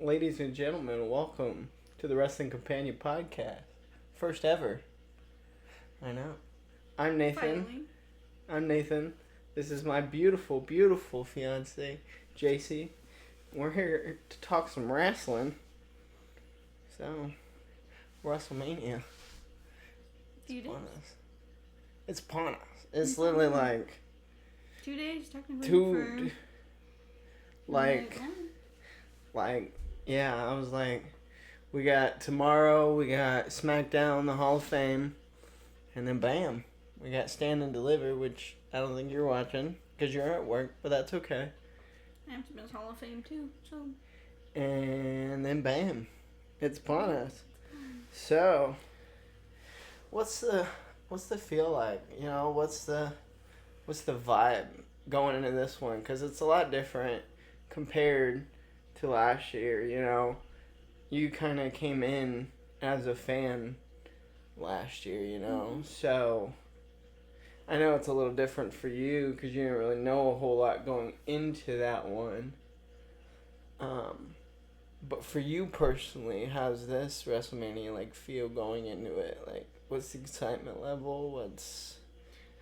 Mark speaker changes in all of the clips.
Speaker 1: Ladies and gentlemen, welcome to the Wrestling Companion Podcast. First ever. I know. I'm Nathan.
Speaker 2: Finally.
Speaker 1: I'm Nathan. This is my beautiful, beautiful fiance, JC. We're here to talk some wrestling. So, WrestleMania.
Speaker 2: Few days?
Speaker 1: It's upon us. It's literally like
Speaker 2: 2 days, technically.
Speaker 1: two, yeah, I was like, we got tomorrow, we got SmackDown, the Hall of Fame, and then bam, we got Stand and Deliver, which I don't think you're watching because you're at work, but that's okay.
Speaker 2: I have to miss Hall of Fame too, so.
Speaker 1: And then bam, it's upon us. So, what's the feel like? You know, what's the vibe going into this one? Because it's a lot different compared to last year. You know, you kind of came in as a fan last year. You know, so I know it's a little different for you because you didn't really know a whole lot going into that one. But for you personally, how's this WrestleMania feel going into it? Like, what's the excitement level? What's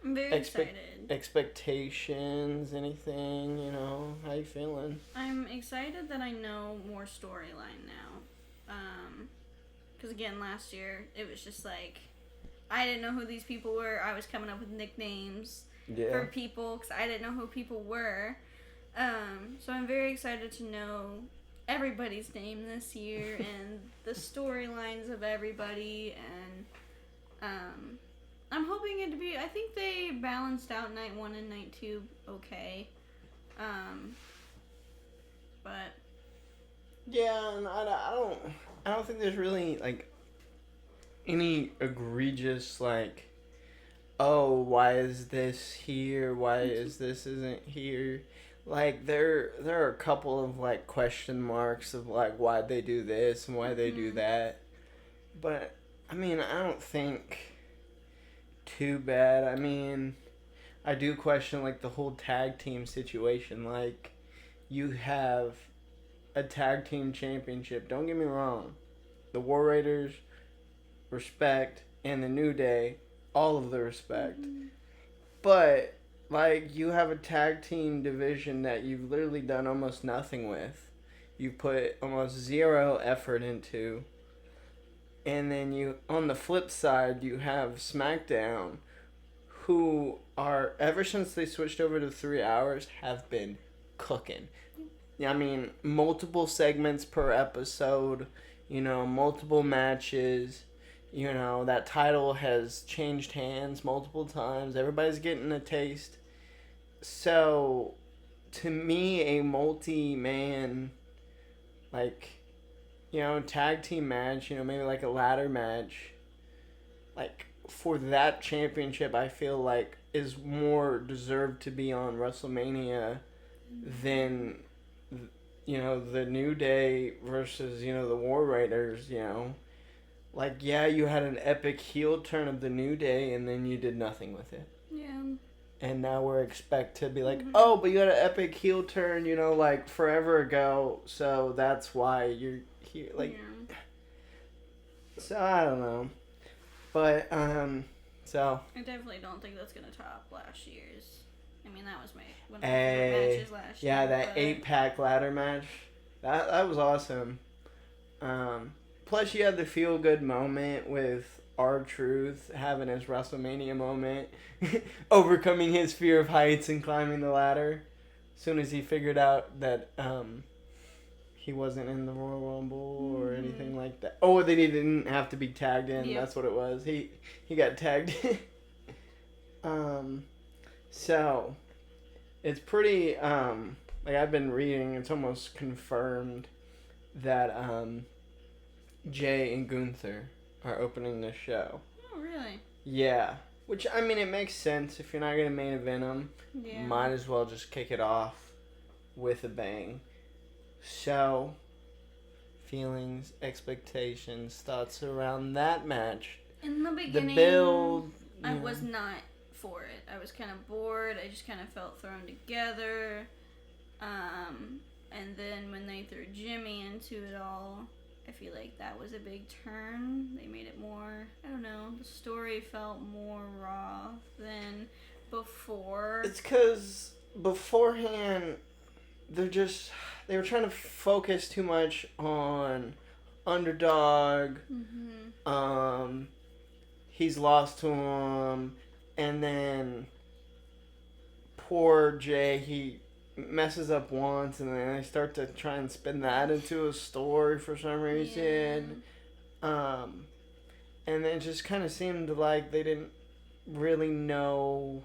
Speaker 2: I'm very excited.
Speaker 1: Expectations? Anything? You know, how you feeling?
Speaker 2: I'm excited that I know more storyline now. Because again, last year it was just like I didn't know who these people were. I was coming up with nicknames for people because I didn't know who people were. So I'm very excited to know everybody's name this year and the storylines of everybody, and I'm hoping it to be. I think they balanced out night 1 and night 2 okay, but
Speaker 1: yeah, and I don't think there's really any egregious oh, why is this here? Why is this isn't here? There are a couple of question marks of why they do this and why they do that. But I mean, I don't think too bad. I mean, I do question the whole tag team situation. You have a tag team championship. Don't get me wrong. The War Raiders, respect, and the New Day, all of the respect. But you have a tag team division that you've literally done almost nothing with. You've put almost zero effort into. And then on the flip side, you have SmackDown, who are, ever since they switched over to 3 hours, have been cooking. I mean, multiple segments per episode, multiple matches. That title has changed hands multiple times. Everybody's getting a taste. So, to me, a multi-man, tag team match, maybe a ladder match, for that championship, I feel is more deserved to be on WrestleMania than, the New Day versus, the War Raiders, you had an epic heel turn of the New Day, and then you did nothing with it.
Speaker 2: yeah.
Speaker 1: And now we're expect to be oh, but you had an epic heel turn, forever ago, so that's why you're here. So I don't know. But, so.
Speaker 2: I definitely don't think that's gonna top last year's. I mean, that was one of my favorite matches last year.
Speaker 1: Yeah, that 8-pack ladder match. That was awesome. Plus, you had the feel-good moment with R-Truth having his WrestleMania moment, overcoming his fear of heights and climbing the ladder. As soon as he figured out that he wasn't in the Royal Rumble or anything like that. Oh, they didn't have to be tagged in. Yep. That's what it was. He got tagged in. So, it's pretty, I've been reading, it's almost confirmed that Jay and Gunther are opening the show.
Speaker 2: Oh, really?
Speaker 1: Yeah. Which, I mean, it makes sense. If you're not going to main event them, might as well just kick it off with a bang. So, feelings, expectations, thoughts around that match.
Speaker 2: In the beginning,
Speaker 1: the build,
Speaker 2: I was not for it. I was kind of bored. I just kind of felt thrown together. And then when they threw Jimmy into it all, I feel like that was a big turn. They made it more, I don't know, the story felt more raw than before.
Speaker 1: It's because beforehand, they were trying to focus too much on underdog. He's lost to him, and then poor Jay, he messes up once, and then they start to try and spin that into a story for some reason. And it just kind of seemed like they didn't really know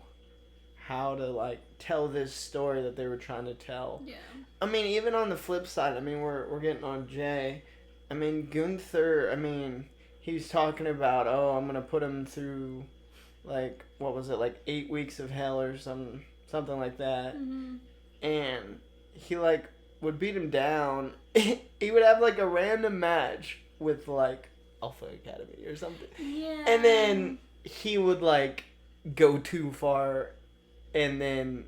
Speaker 1: how to like tell this story that they were trying to tell.
Speaker 2: Yeah.
Speaker 1: I mean, even on the flip side, I mean, we're getting on Jay. I mean, Gunther, I mean, he's talking about, oh, I'm going to put him through, like, what was it, like 8 weeks of hell or something like that. And he, like, would beat him down. He would have, like, a random match with, like, Alpha Academy or something.
Speaker 2: Yeah.
Speaker 1: And then he would, like, go too far and then,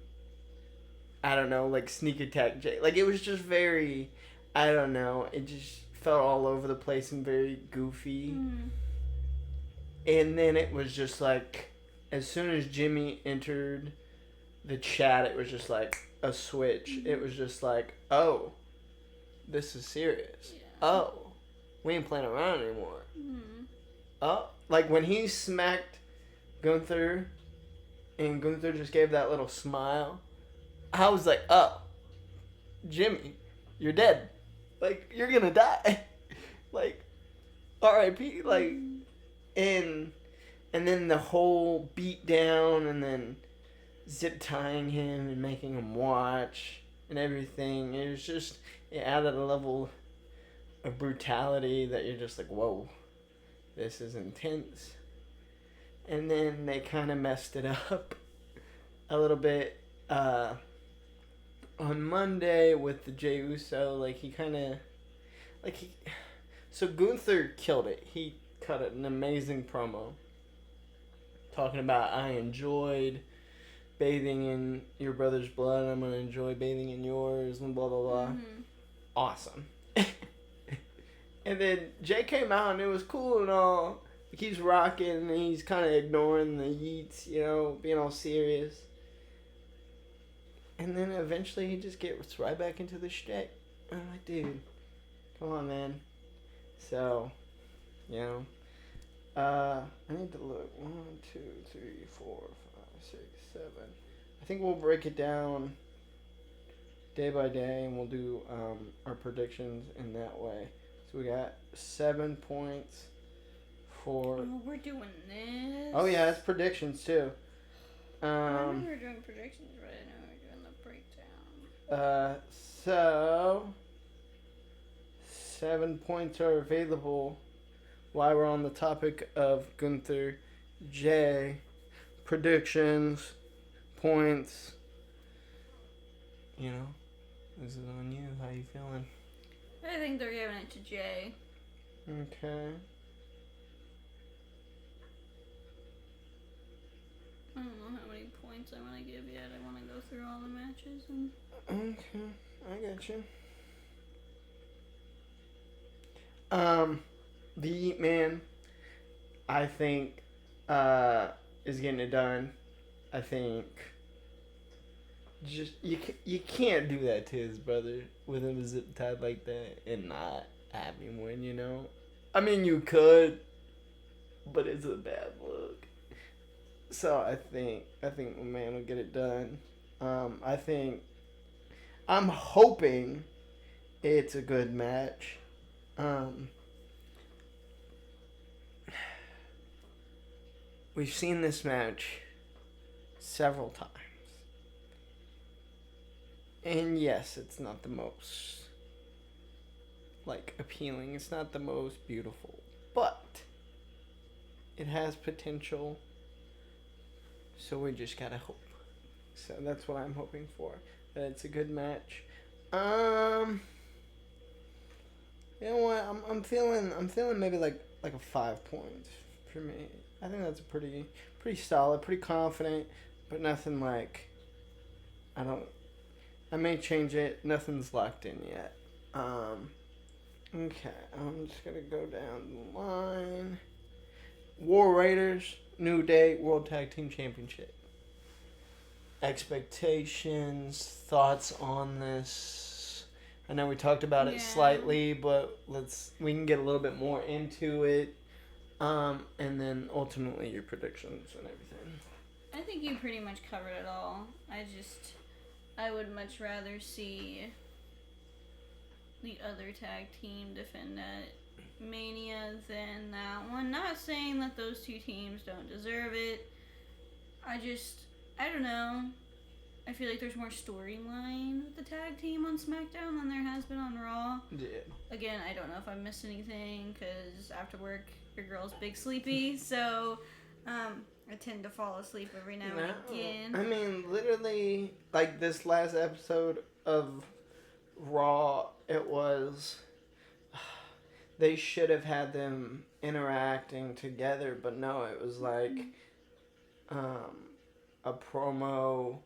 Speaker 1: I don't know, like, sneak attack Jay. Like, it was just very, I don't know, it just felt all over the place and very goofy. And then it was just like, as soon as Jimmy entered the chat, it was just like a switch. It was just like, oh, this is serious.
Speaker 2: Yeah.
Speaker 1: Oh, we ain't playing around anymore. Oh, like when he smacked Gunther and Gunther just gave that little smile, I was like, oh, Jimmy, you're dead. Like, you're gonna die. Like, R.I.P. Like, and then the whole beat down and then zip tying him and making him watch and everything. It was just, it added a level of brutality that you're just like, whoa, this is intense. And then they kind of messed it up a little bit on Monday with the Jey Uso. Like, he kind of, like, so Gunther killed it. He cut an amazing promo talking about, I enjoyed bathing in your brother's blood, I'm going to enjoy bathing in yours, and blah, blah, blah. Awesome. And then Jay came out, and it was cool and all. He's rocking, and he's kind of ignoring the yeets, you know, being all serious. And then eventually he just gets right back into the shtick. I'm like, dude, come on, man. So, you know, I need to look. 1, 2, 3, 4, 5, 6, 7. I think we'll break it down day by day, and we'll do our predictions in that way. So we got 7 points for.
Speaker 2: Oh, we're doing this.
Speaker 1: Oh yeah, it's predictions too.
Speaker 2: I know we were doing predictions, but I know we were doing the breakdown.
Speaker 1: So 7 points are available. While we're on the topic of Gunther, Jay, predictions, points. You know, this is on you. How you feeling?
Speaker 2: I think they're giving it to Jay.
Speaker 1: Okay.
Speaker 2: I don't know how many points I want to give yet. I want to go through all the matches and.
Speaker 1: Okay, I got you. The Yeet Man, I think, is getting it done. I think just you can't do that to his brother with him zip tied like that and not have him win, you know? I mean, you could, but it's a bad look. So I think my man will get it done. I'm hoping it's a good match. We've seen this match several times. And yes, it's not the most, like, appealing. It's not the most beautiful. But it has potential. So we just gotta hope. So that's what I'm hoping for. That it's a good match. You know what? I'm feeling maybe like a 5 points for me. I think that's pretty solid, pretty confident, but nothing like, I don't I may change it. Nothing's locked in yet. Okay, I'm just gonna go down the line. War Raiders, New Day, World Tag Team Championship. Expectations, thoughts on this? I know we talked about it slightly, but we can get a little bit more into it. And then ultimately your predictions and everything.
Speaker 2: I think you pretty much covered it all. I would much rather see the other tag team defend at Mania than that one. Not saying that those two teams don't deserve it. I don't know. I feel like there's more storyline with the tag team on SmackDown than there has been on Raw.
Speaker 1: Yeah.
Speaker 2: Again, I don't know if I missed anything because after work, your girl's big sleepy, so I tend to fall asleep every now and again.
Speaker 1: I mean, literally, like this last episode of Raw, it was. They should have had them interacting together, but no, it was like a promo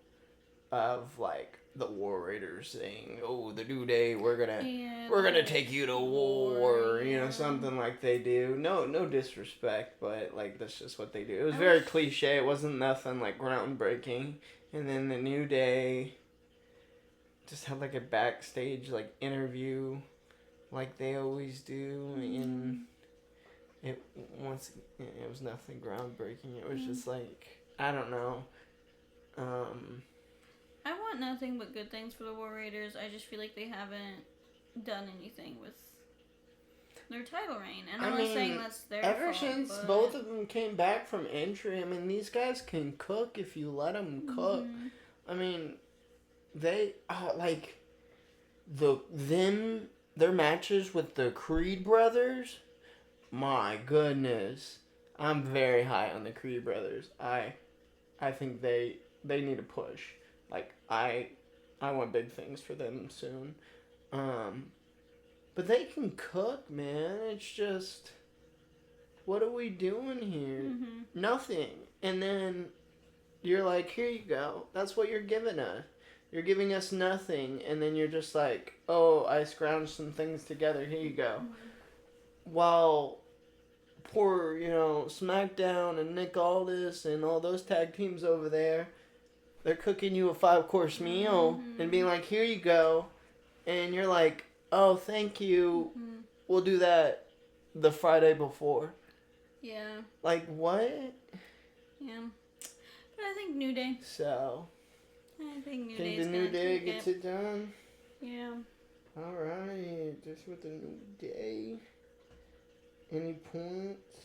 Speaker 1: of like the War Raiders saying, "Oh, the New Day, we're gonna take you to war," you know, something like they do. No disrespect, but like that's just what they do. It was very cliche. It wasn't nothing like groundbreaking. And then the New Day just had like a backstage like interview, like they always do, and it was nothing groundbreaking. It was just like, I don't know.
Speaker 2: I want nothing but good things for the War Raiders. I just feel like they haven't done anything with their title reign. And I'm not saying that's their fault.
Speaker 1: Ever since both of them came back from injury, I mean, these guys can cook if you let them cook. I mean, they, like, their matches with the Creed brothers, my goodness. I'm very high on the Creed brothers. I think they need a push. Like, I want big things for them soon. But they can cook, man. It's just, what are we doing here? Nothing. And then you're like, here you go. That's what you're giving us. You're giving us nothing. And then you're just like, oh, I scrounged some things together. Here you go. While poor, SmackDown and Nick Aldis and all those tag teams over there, they're cooking you a 5-course meal and being like, here you go. And you're like, oh, thank you. We'll do that the Friday before.
Speaker 2: Yeah.
Speaker 1: Like, what?
Speaker 2: Yeah. But I think New Day.
Speaker 1: So.
Speaker 2: I think New
Speaker 1: Think
Speaker 2: Day's
Speaker 1: the New Day gets it done?
Speaker 2: Yeah.
Speaker 1: Alright. Just with the New Day. Any points?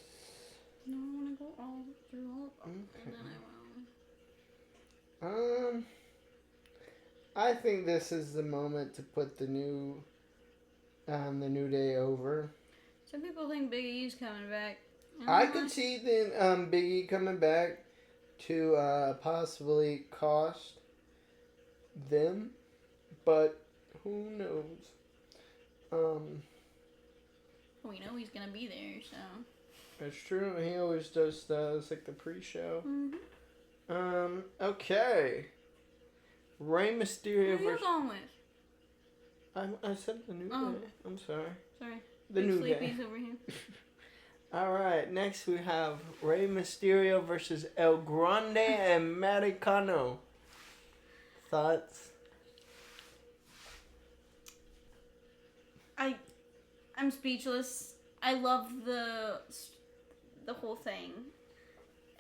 Speaker 2: No, I want to go all through all of them.
Speaker 1: Okay.
Speaker 2: And then I will.
Speaker 1: I think this is the moment to put the New Day over.
Speaker 2: Some people think Big E's coming back.
Speaker 1: I could see the Big E coming back to possibly cost them, but who knows?
Speaker 2: We know he's gonna be there, so.
Speaker 1: That's true. He always does like the pre-show. Okay. Rey Mysterio
Speaker 2: Who are you going with?
Speaker 1: I said the New Day. I'm sorry.
Speaker 2: Sorry.
Speaker 1: The New Day.
Speaker 2: Sleepy's over here.
Speaker 1: Alright, next we have Rey Mysterio versus El Grande and Maricano. Thoughts?
Speaker 2: I'm speechless. I love the whole thing.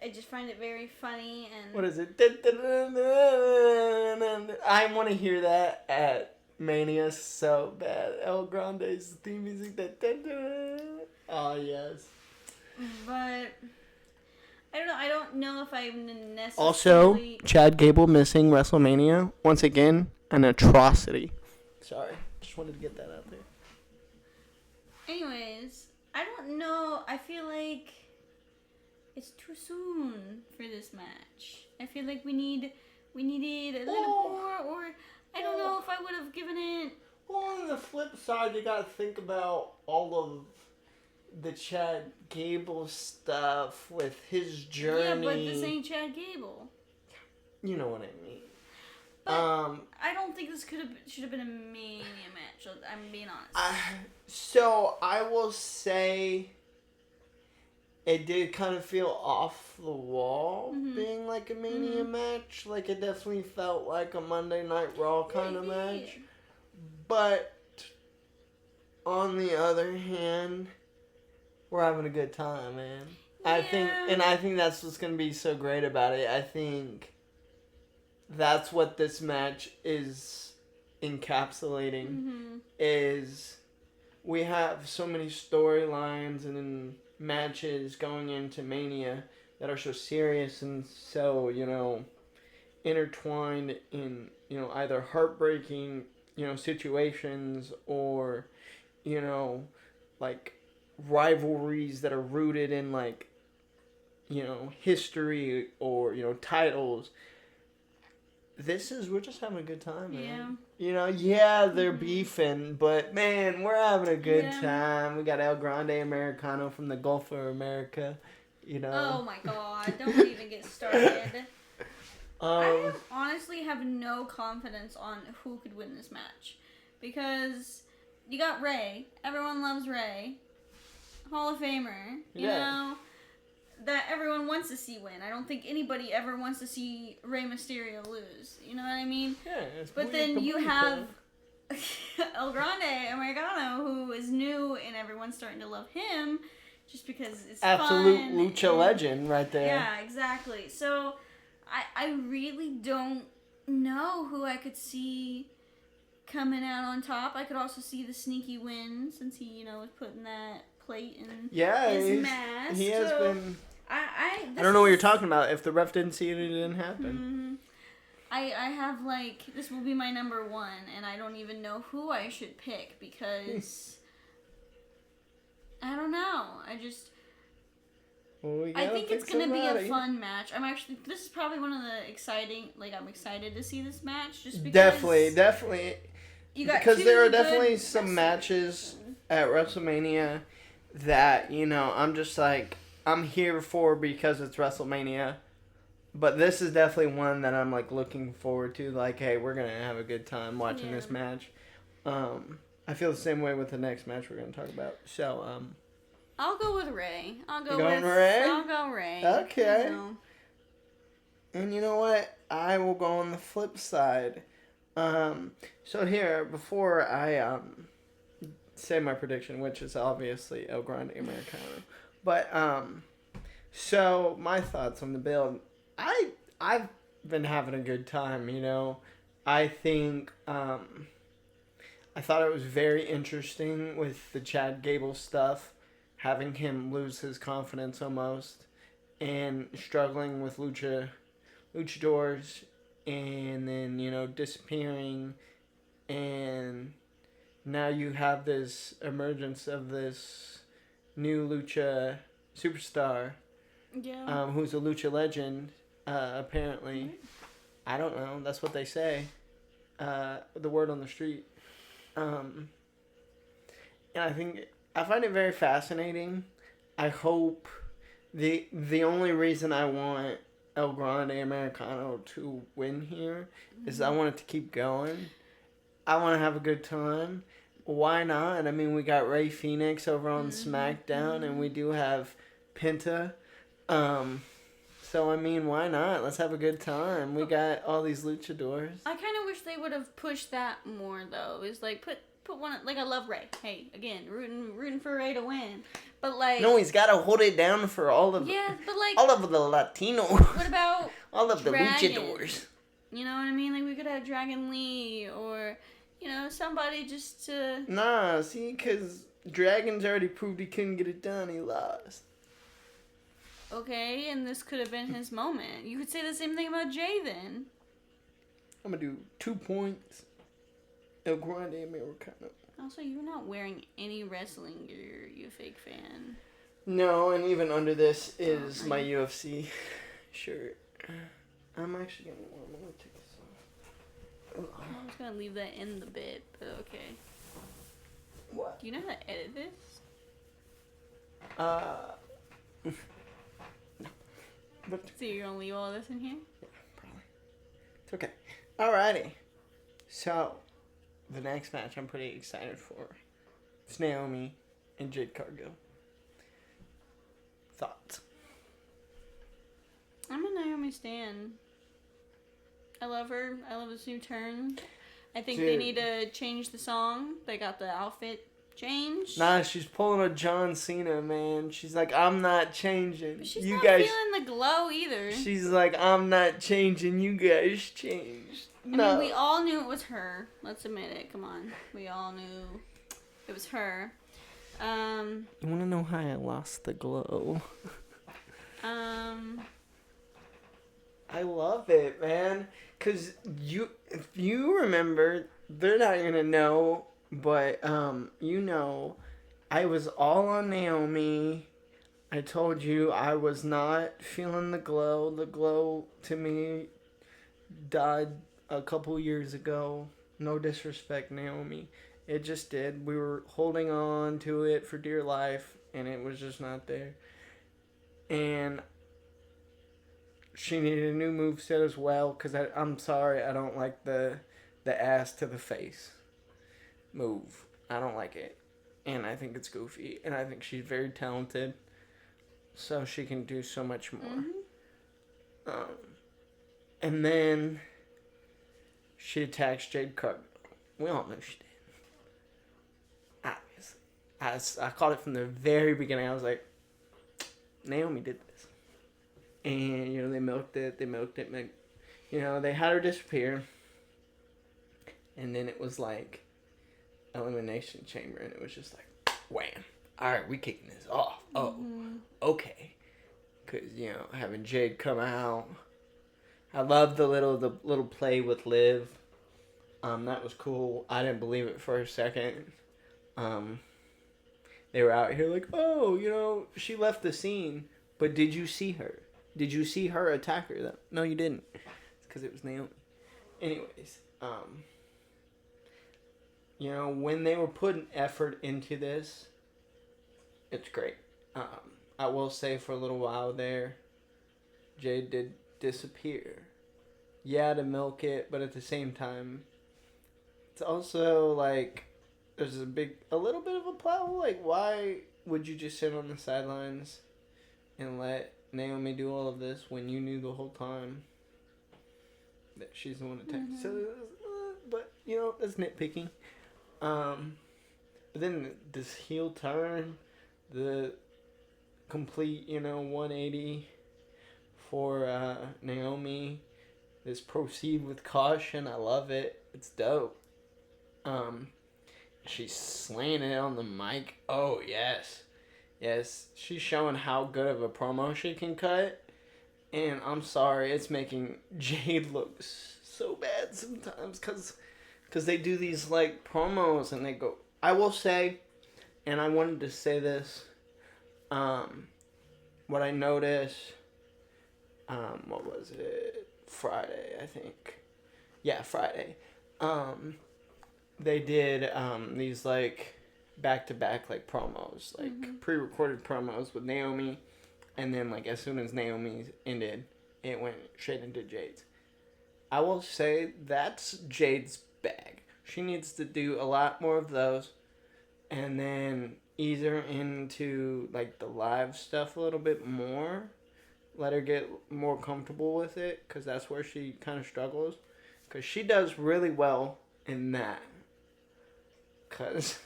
Speaker 2: I just find it very funny and...
Speaker 1: What is it? I want to hear that at Mania so bad. El Grande's theme music. Oh, yes.
Speaker 2: But... I don't know if I necessarily...
Speaker 1: Also, Chad Gable missing WrestleMania. Once again, an atrocity. Sorry. Just wanted to get that out there.
Speaker 2: Anyways, I don't know. I feel like it's too soon for this match. I feel like we needed a little more, or I don't know if I would have given it.
Speaker 1: Well, on the flip side, you gotta think about all of the Chad Gable stuff with his journey.
Speaker 2: Yeah, but this ain't Chad Gable.
Speaker 1: You know what I mean.
Speaker 2: But I don't think this should have been a Mania match. I'm being honest.
Speaker 1: So I will say, it did kind of feel off the wall, being like a Mania match. Like, it definitely felt like a Monday Night Raw kind of match. But on the other hand, we're having a good time, man. I think that's what's gonna be so great about it. I think that's what this match is encapsulating. Is we have so many storylines and matches going into Mania that are so serious and so, intertwined in, either heartbreaking, situations or, like rivalries that are rooted in like, history or, titles. We're just having a good time, man. They're beefing, but man, we're having a good time. We got El Grande Americano from the Gulf of America,
Speaker 2: Oh my god, don't even get started. I honestly have no confidence on who could win this match. Because you got Ray. Everyone loves Ray. Hall of Famer. You know? That everyone wants to see win. I don't think anybody ever wants to see Rey Mysterio lose. You know what I mean?
Speaker 1: Yeah.
Speaker 2: But then you have El Grande Americano, who is new, and everyone's starting to love him just because it's
Speaker 1: absolute
Speaker 2: fun.
Speaker 1: lucha legend right there.
Speaker 2: Yeah, exactly. So I really don't know who I could see coming out on top. I could also see the sneaky win since he, was putting that plate in his mask.
Speaker 1: He has been.
Speaker 2: I
Speaker 1: don't know what you're talking about. If the ref didn't see it, it didn't happen.
Speaker 2: I have this will be my number one, and I don't even know who I should pick because I don't know. I think it's gonna be a fun match. This is probably one of the exciting. I'm excited to see this match just because.
Speaker 1: Definitely. Because there are definitely some matches at WrestleMania that I'm just like. I'm here for because it's WrestleMania, but this is definitely one that I'm like looking forward to. Like, hey, we're gonna have a good time watching this match. I feel the same way with the next match we're gonna talk about. So,
Speaker 2: I'll go with Ray. I'll go Ray.
Speaker 1: Okay. And you know what? I will go on the flip side. So here, before I say my prediction, which is obviously El Grande Americano. But, so my thoughts on the build, I've been having a good time, I think, I thought it was very interesting with the Chad Gable stuff, having him lose his confidence almost, and struggling with luchadors, and then, disappearing, and now you have this emergence of this new lucha superstar, who's a lucha legend, apparently. I don't know. That's what they say. The word on the street. And I find it very fascinating. I hope the only reason I want El Grande Americano to win here is I want it to keep going. I want to have a good time. Why not? I mean, we got Rey Fenix over on SmackDown, and we do have Penta. So, I mean, why not? Let's have a good time. We got all these luchadors.
Speaker 2: I kind of wish they would have pushed that more, though. It's like, put one... Like, I love Rey. Hey, again, rooting for Rey to win. But, like...
Speaker 1: No, he's got to hold it down for all of...
Speaker 2: Yeah, but, like...
Speaker 1: All of the Latinos.
Speaker 2: What about...
Speaker 1: all of the luchadors.
Speaker 2: You know what I mean? Like, we could have Dragon Lee or... somebody just to...
Speaker 1: Nah, see, because Dragon's already proved he couldn't get it done. He lost.
Speaker 2: Okay, and this could have been his moment. You could say the same thing about Jay, then.
Speaker 1: I'm going to do 2 points. El Grande Americano.
Speaker 2: Also, you're not wearing any wrestling gear, you fake fan.
Speaker 1: No, and even under this is my UFC shirt. I'm actually going to take this off.
Speaker 2: I was gonna leave that in the bit, but okay.
Speaker 1: What?
Speaker 2: Do you know how to edit this?
Speaker 1: No. But
Speaker 2: so you're gonna leave all this in here?
Speaker 1: Yeah, probably. It's okay. Alrighty. So, the next match I'm pretty excited for. It's Naomi and Jade Cargill. Thoughts?
Speaker 2: I'm a Naomi stan. I love her. I love this new turn. I think they need to change the song. They got the outfit changed.
Speaker 1: Nah, she's pulling a John Cena, man. She's like, I'm not changing.
Speaker 2: But she's
Speaker 1: you
Speaker 2: not
Speaker 1: guys...
Speaker 2: feeling the glow either.
Speaker 1: She's like, I'm not changing. You guys changed.
Speaker 2: I mean, we all knew it was her. Let's admit it. Come on. We all knew it was her.
Speaker 1: You want to know how I lost the glow? I love it, man. Because if you remember, they're not going to know, but, you know, I was all on Naomi. I told you I was not feeling the glow. The glow, to me, died a couple years ago. No disrespect, Naomi. It just did. We were holding on to it for dear life, and it was just not there. And she needed a new moveset as well, because I'm sorry, I don't like the ass to the face move. I don't like it. And I think it's goofy. And I think she's very talented. So she can do so much more. Mm-hmm. And then she attacks Jade Cargill. We all know she did. Obviously. I caught it from the very beginning. I was like, Naomi did this. And, you know, they milked it. You know, they had her disappear. And then it was like Elimination Chamber. And it was just like, wham. Alright, we kicking this off. Oh, okay. Because, you know, having Jade come out. I love the little play with Liv. That was cool. I didn't believe it for a second. They were out here like, oh, you know, she left the scene. But did you see her? Did you see her attack her? No, you didn't. It's because it was Naomi. Anyways, you know, when they were putting effort into this, it's great. I will say for a little while there, Jade did disappear. Yeah, to milk it, but at the same time, it's also like there's a little bit of a plot hole. Like, why would you just sit on the sidelines and let Naomi do all of this when you knew the whole time that she's the one attacking? So, but you know, that's nitpicking. But then this heel turn, the complete, you know, 180 for Naomi. This proceed with caution. I love it. It's dope. She's slaying it on the mic. Oh, yes. Yes, she's showing how good of a promo she can cut. And I'm sorry, it's making Jade look so bad sometimes. Because they do these, like, promos and they go... I will say, and I wanted to say this, what I noticed, what was it? Friday, I think. Yeah, Friday. They did these like back-to-back like promos, like pre-recorded promos with Naomi, and then like as soon as Naomi's ended, it went straight into Jade's. I will say that's Jade's bag. She needs to do a lot more of those, and then ease her into like the live stuff a little bit more. Let her get more comfortable with it, because that's where she kind of struggles. Because she does really well in that. Because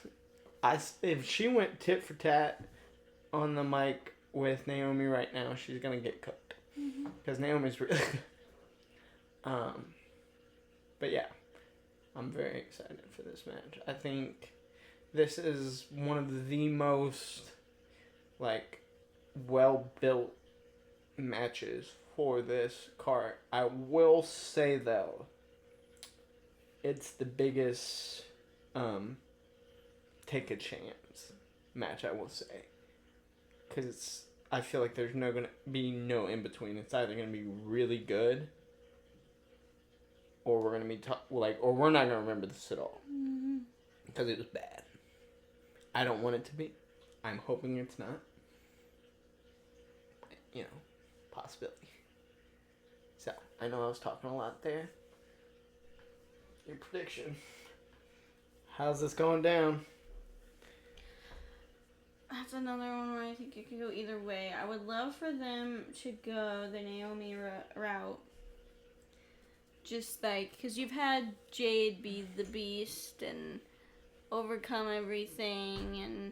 Speaker 1: if she went tit for tat on the mic with Naomi right now, she's going to get cooked. Because Naomi's really good. But yeah, I'm very excited for this match. I think this is one of the most, like, well-built matches for this card. I will say though, it's the biggest take a chance match, I will say, because I feel like there's gonna be no in between. It's either gonna be really good, or we're gonna be or we're not gonna remember this at all because it was bad. I don't want it to be. I'm hoping it's not. You know, possibility. So, I know I was talking a lot there. Your prediction. How's this going down?
Speaker 2: That's another one where I think it could go either way. I would love for them to go the Naomi route. Just like, because you've had Jade be the beast and overcome everything,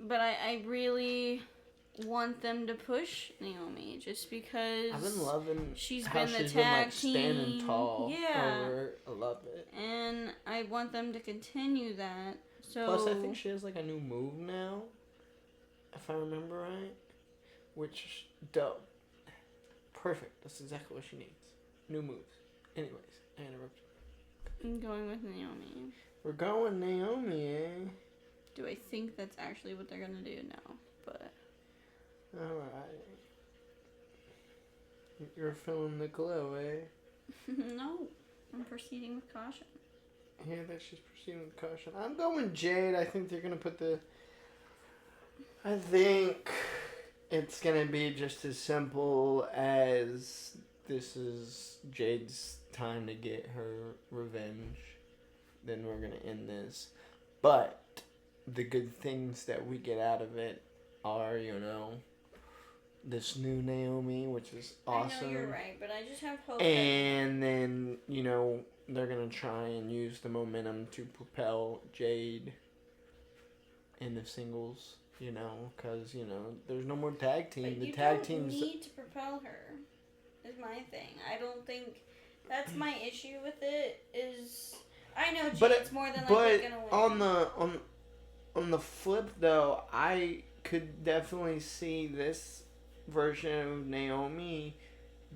Speaker 2: but I really want them to push Naomi just because
Speaker 1: I've been loving
Speaker 2: she's
Speaker 1: how
Speaker 2: been the
Speaker 1: she's
Speaker 2: tag
Speaker 1: been,
Speaker 2: team.
Speaker 1: standing tall.
Speaker 2: Yeah.
Speaker 1: Over. I love it.
Speaker 2: And I want them to continue that. So
Speaker 1: Plus, I think she has like a new move now, if I remember right, which dope. Perfect. That's exactly what she needs. New moves. Anyways, I interrupted.
Speaker 2: I'm going with Naomi.
Speaker 1: We're going Naomi, eh?
Speaker 2: Do I think that's actually what they're gonna do? No, but
Speaker 1: alright. You're feeling the glow, eh?
Speaker 2: no, I'm proceeding with caution.
Speaker 1: Yeah, that she's proceeding with caution. I'm going Jade. I think they're gonna put I think it's gonna be just as simple as this is Jade's time to get her revenge. Then we're gonna end this. But the good things that we get out of it are, this new Naomi, which is awesome.
Speaker 2: I know you're right, but I just have hope.
Speaker 1: And then, they're going to try and use the momentum to propel Jade into singles, because, there's no more tag team.
Speaker 2: But
Speaker 1: the
Speaker 2: you
Speaker 1: tag
Speaker 2: don't
Speaker 1: teams
Speaker 2: need to propel her, is my thing. I don't think that's my issue with it, is I know Jade's more than likely going to win.
Speaker 1: On the flip, though, I could definitely see this version of Naomi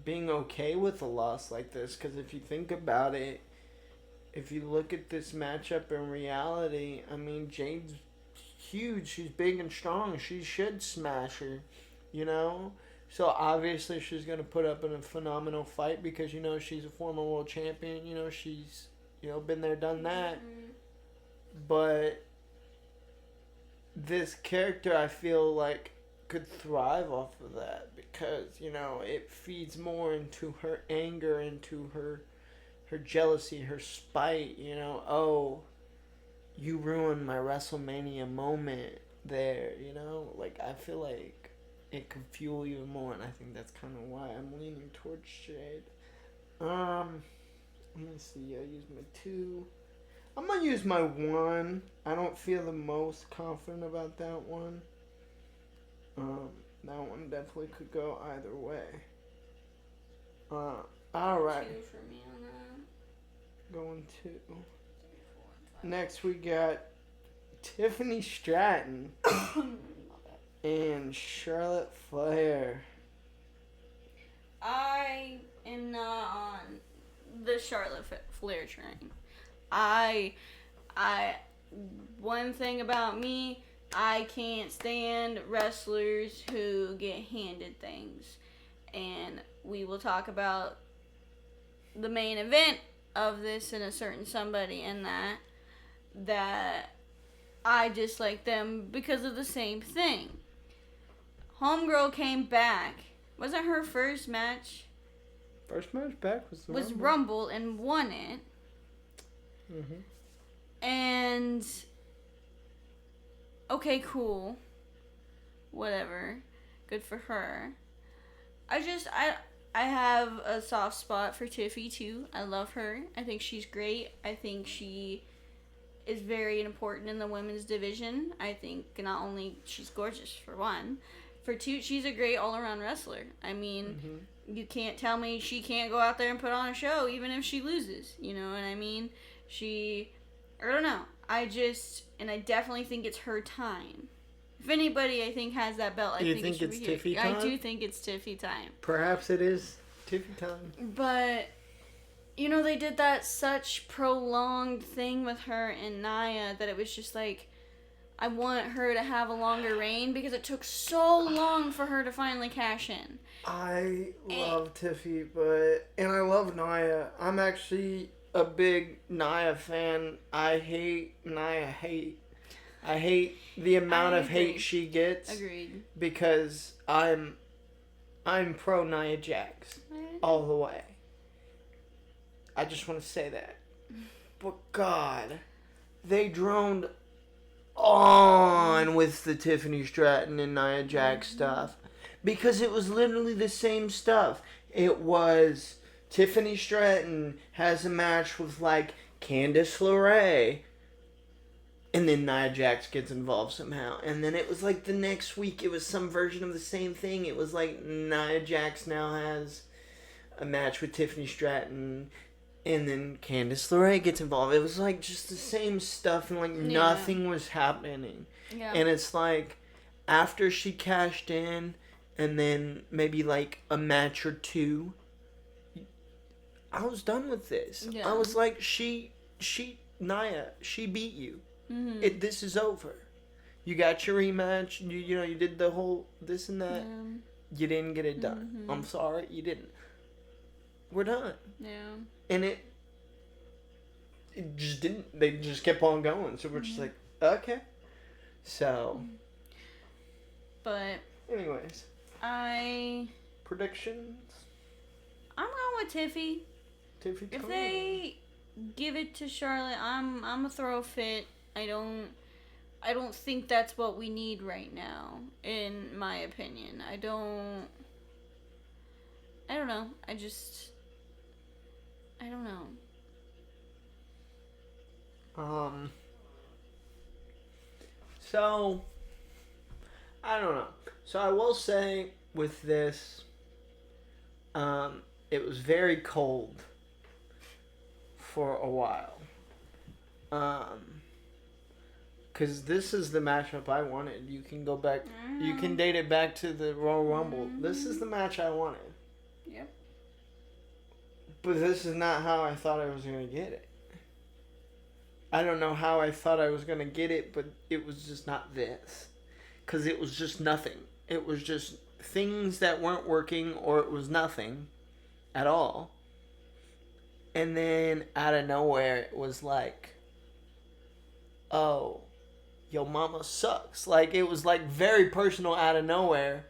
Speaker 1: being okay with a loss like this, because if you think about it, if you look at this matchup in reality, I mean, Jade's huge, she's big and strong, she should smash her, so obviously she's going to put up in a phenomenal fight because, she's a former world champion, she's, been there, done that, but this character, I feel like, could thrive off of that because, it feeds more into her anger, into her jealousy, her spite, oh, you ruined my WrestleMania moment there, I feel like it could fuel even more, and I think that's kind of why I'm leaning towards Jade. Let me see, I used my 2. I'm going to use my 1. I don't feel the most confident about that one. That one definitely could go either way. Alright.
Speaker 2: 2 for me on that.
Speaker 1: Going 2. Next we got Tiffany Stratton and Charlotte Flair.
Speaker 2: I am not on the Charlotte Flair train. One thing about me, I can't stand wrestlers who get handed things. And we will talk about the main event of this and a certain somebody in that I dislike them because of the same thing. Homegirl came back. Wasn't her first match?
Speaker 1: First match back was the
Speaker 2: Rumble and won it. And okay, cool. Whatever. Good for her. I have a soft spot for Tiffy too. I love her. I think she's great. I think she is very important in the women's division. I think not only she's gorgeous for one, for two, she's a great all-around wrestler. I mean, you can't tell me she can't go out there and put on a show even if she loses. You know what I mean? I don't know. I definitely think it's her time. If anybody, I think, has that belt, I think it should be here.
Speaker 1: Tiffy time?
Speaker 2: I do think it's Tiffy time.
Speaker 1: Perhaps it is Tiffy time.
Speaker 2: But, they did that such prolonged thing with her and Nia that it was just like, I want her to have a longer reign because it took so long for her to finally cash in.
Speaker 1: I love Tiffy, and I love Nia. I'm actually a big Nia fan. I hate Nia hate. I hate the amount of hate she gets.
Speaker 2: Agreed.
Speaker 1: Because I'm pro Nia Jax all the way. I just want to say that. But God, they droned on with the Tiffany Stratton and Nia Jax stuff. Because it was literally the same stuff. It was Tiffany Stratton has a match with like Candice LeRae. And then Nia Jax gets involved somehow. And then it was like the next week it was some version of the same thing. It was like Nia Jax now has a match with Tiffany Stratton. And then Candice LeRae gets involved. It was like just the same stuff and like nothing was happening.
Speaker 2: Yeah.
Speaker 1: And it's like after she cashed in and then maybe like a match or two, I was done with this.
Speaker 2: Yeah.
Speaker 1: I was like, Nia, she beat you.
Speaker 2: Mm-hmm.
Speaker 1: This is over. You got your rematch. You did the whole this and that.
Speaker 2: Yeah.
Speaker 1: You didn't get it done.
Speaker 2: Mm-hmm.
Speaker 1: I'm sorry, you didn't. We're done.
Speaker 2: Yeah.
Speaker 1: And it just didn't. They just kept on going. So we're just like, okay. So.
Speaker 2: But.
Speaker 1: Anyways. Predictions.
Speaker 2: I'm going with Tiffy. If they give it to Charlotte, I'm gonna throw a fit. I don't think that's what we need right now, in my opinion. I don't know. I don't know.
Speaker 1: So, I don't know. So I will say with this, it was very cold for a while. Because this is the matchup I wanted. You can go back, you can date it back to the Royal Rumble. This is the match I wanted.
Speaker 2: Yep.
Speaker 1: But this is not how I thought I was going to get it. I don't know how I thought I was going to get it, but it was just not this. Because it was just nothing. It was just things that weren't working, or it was nothing at all. And then out of nowhere, it was like, oh, your mama sucks. Like, it was like very personal out of nowhere.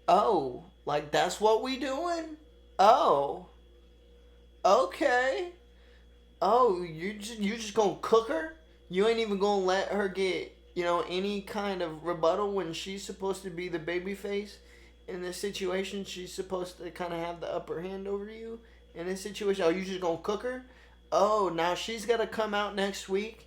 Speaker 1: Oh, like that's what we doing? Oh, okay. Oh, you just gonna cook her? You ain't even gonna let her get, any kind of rebuttal when she's supposed to be the baby face in this situation. She's supposed to kind of have the upper hand over you in this situation. Oh, you just gonna cook her? Oh, now she's gotta come out next week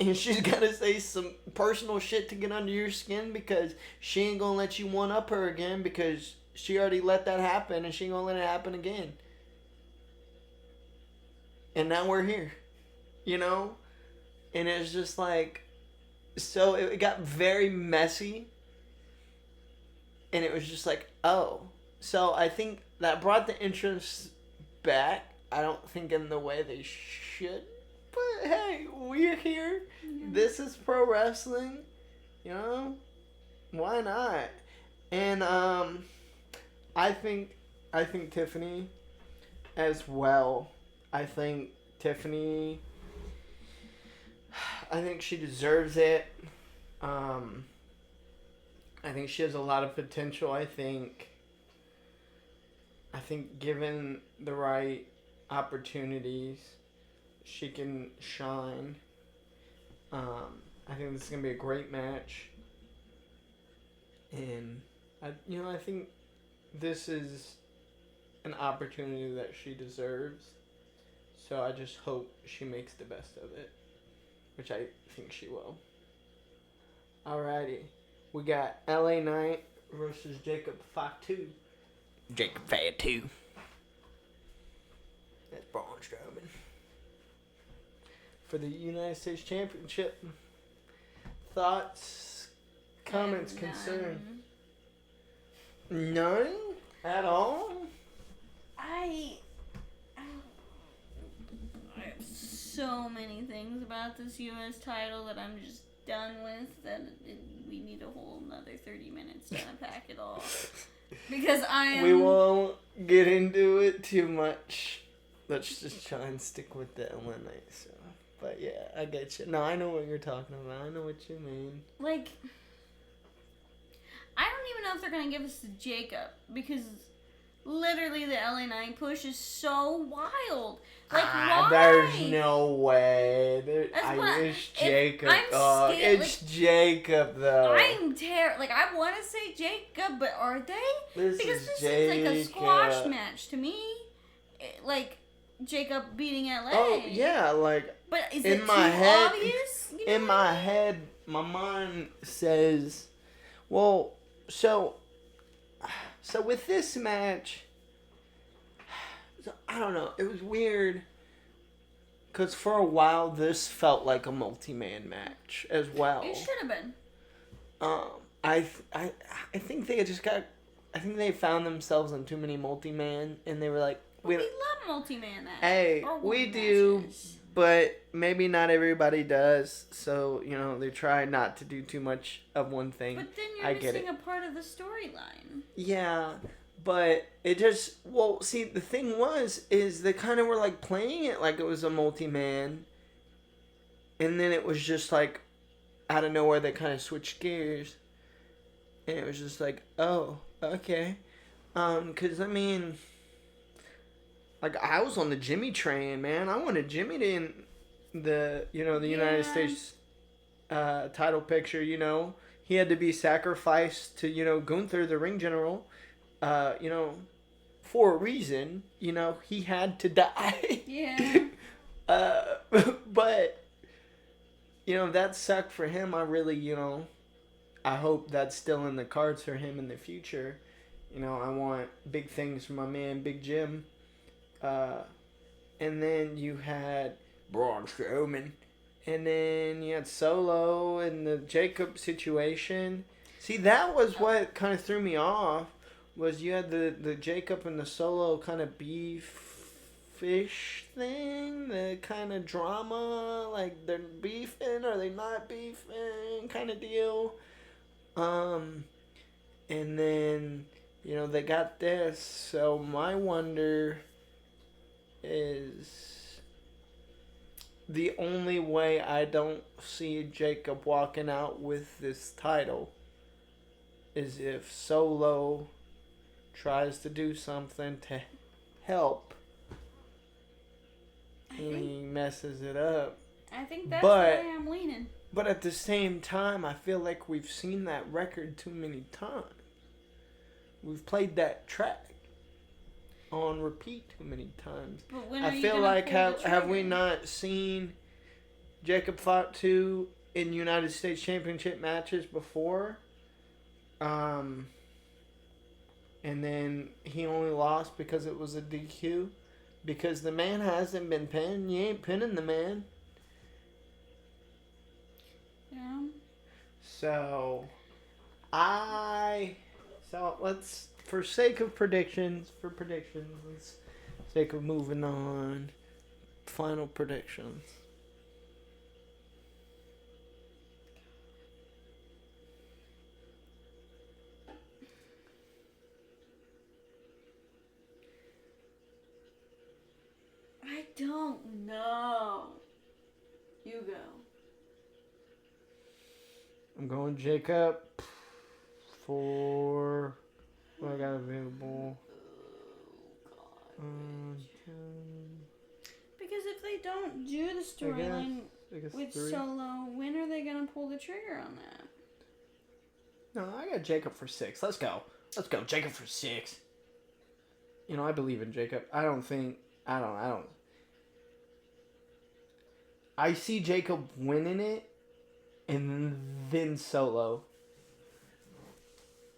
Speaker 1: and she's gotta say some personal shit to get under your skin because she ain't gonna let you one up her again because she already let that happen and she ain't gonna let it happen again. And now we're here, And it's just like, so it got very messy. And it was just like, oh. So I think that brought the interest back. I don't think in the way they should. But hey, we're here. Yeah. This is pro wrestling. Why not? And I think Tiffany as well. I think Tiffany, she deserves it. I think she has a lot of potential. I think given the right opportunities, she can shine. I think this is going to be a great match. And, I think this is an opportunity that she deserves. So I just hope she makes the best of it, which I think she will. Alrighty. We got LA Knight versus Jacob Fatu. Jacob Fatu. That's Braun Strowman. For the United States Championship. Thoughts, comments, concerns? None? At all?
Speaker 2: I have so many things about this U.S. title that I'm just done with that we need a whole another 30 minutes to unpack it all. Because we
Speaker 1: won't get into it too much. Let's just try and stick with the LA Knight stuff. But yeah, I get you. No, I know what you're talking about. I know what you mean.
Speaker 2: Like, I don't even know if they're going to give us to Jacob because literally the LA Knight push is so wild. Like, why?
Speaker 1: There's no way. It's Jacob.
Speaker 2: I'm scared.
Speaker 1: It's Jacob, though.
Speaker 2: I'm terrified. Like, I want to say Jacob, but are they?
Speaker 1: This
Speaker 2: seems like a squash match to me. Like, Jacob beating LA.
Speaker 1: Oh, yeah, like...
Speaker 2: But is it too obvious?
Speaker 1: You know? In my head, my mind says... Well, so with this match... So, I don't know. It was weird. Because for a while, this felt like a multi-man match as well.
Speaker 2: It should have been.
Speaker 1: I think they just got... I think they found themselves on too many multi-man. And they were like...
Speaker 2: We love multi-man matches.
Speaker 1: Hey, we do. But maybe not everybody does. So, they try not to do too much of one thing.
Speaker 2: But then you're missing a part of the storyline.
Speaker 1: Yeah. But it just, see, the thing is they kind of were like playing it like it was a multi-man. And then it was just like, out of nowhere, they kind of switched gears. And it was just like, oh, okay. Because, I mean, like, I was on the Jimmy train, man. I wanted Jimmy to in the United States title picture, He had to be sacrificed to, Gunther, the ring general. For a reason, he had to die.
Speaker 2: Yeah.
Speaker 1: But, that sucked for him. I really, I hope that's still in the cards for him in the future. I want big things for my man, Big Jim. And then you had Braun Strowman. And then you had Solo and the Jacob situation. See, that was what kind of threw me off. Was you had the Jacob and the Solo kind of beef-ish thing, the kind of drama, like they're beefing, are they not beefing kind of deal. And then, they got this, so my wonder is the only way I don't see Jacob walking out with this title is if Solo tries to do something to help and he messes it up.
Speaker 2: I think that's the way I'm leaning.
Speaker 1: But at the same time, I feel like we've seen that record too many times. We've played that track on repeat too many times.
Speaker 2: But when
Speaker 1: I feel like have we not seen Jacob fought 2 in United States Championship matches before? And then he only lost because it was a DQ. Because the man hasn't been pinned. You ain't pinning the man.
Speaker 2: Yeah.
Speaker 1: So let's, for sake of predictions, sake of moving on, final predictions.
Speaker 2: I don't know. You go.
Speaker 1: I'm going Jacob for what I got available.
Speaker 2: Because if they don't do the storyline with
Speaker 1: 3.
Speaker 2: Solo, when are they going to pull the trigger on that?
Speaker 1: No, I got Jacob for 6. Let's go. Jacob for 6. I believe in Jacob. I see Jacob winning it, and then Solo.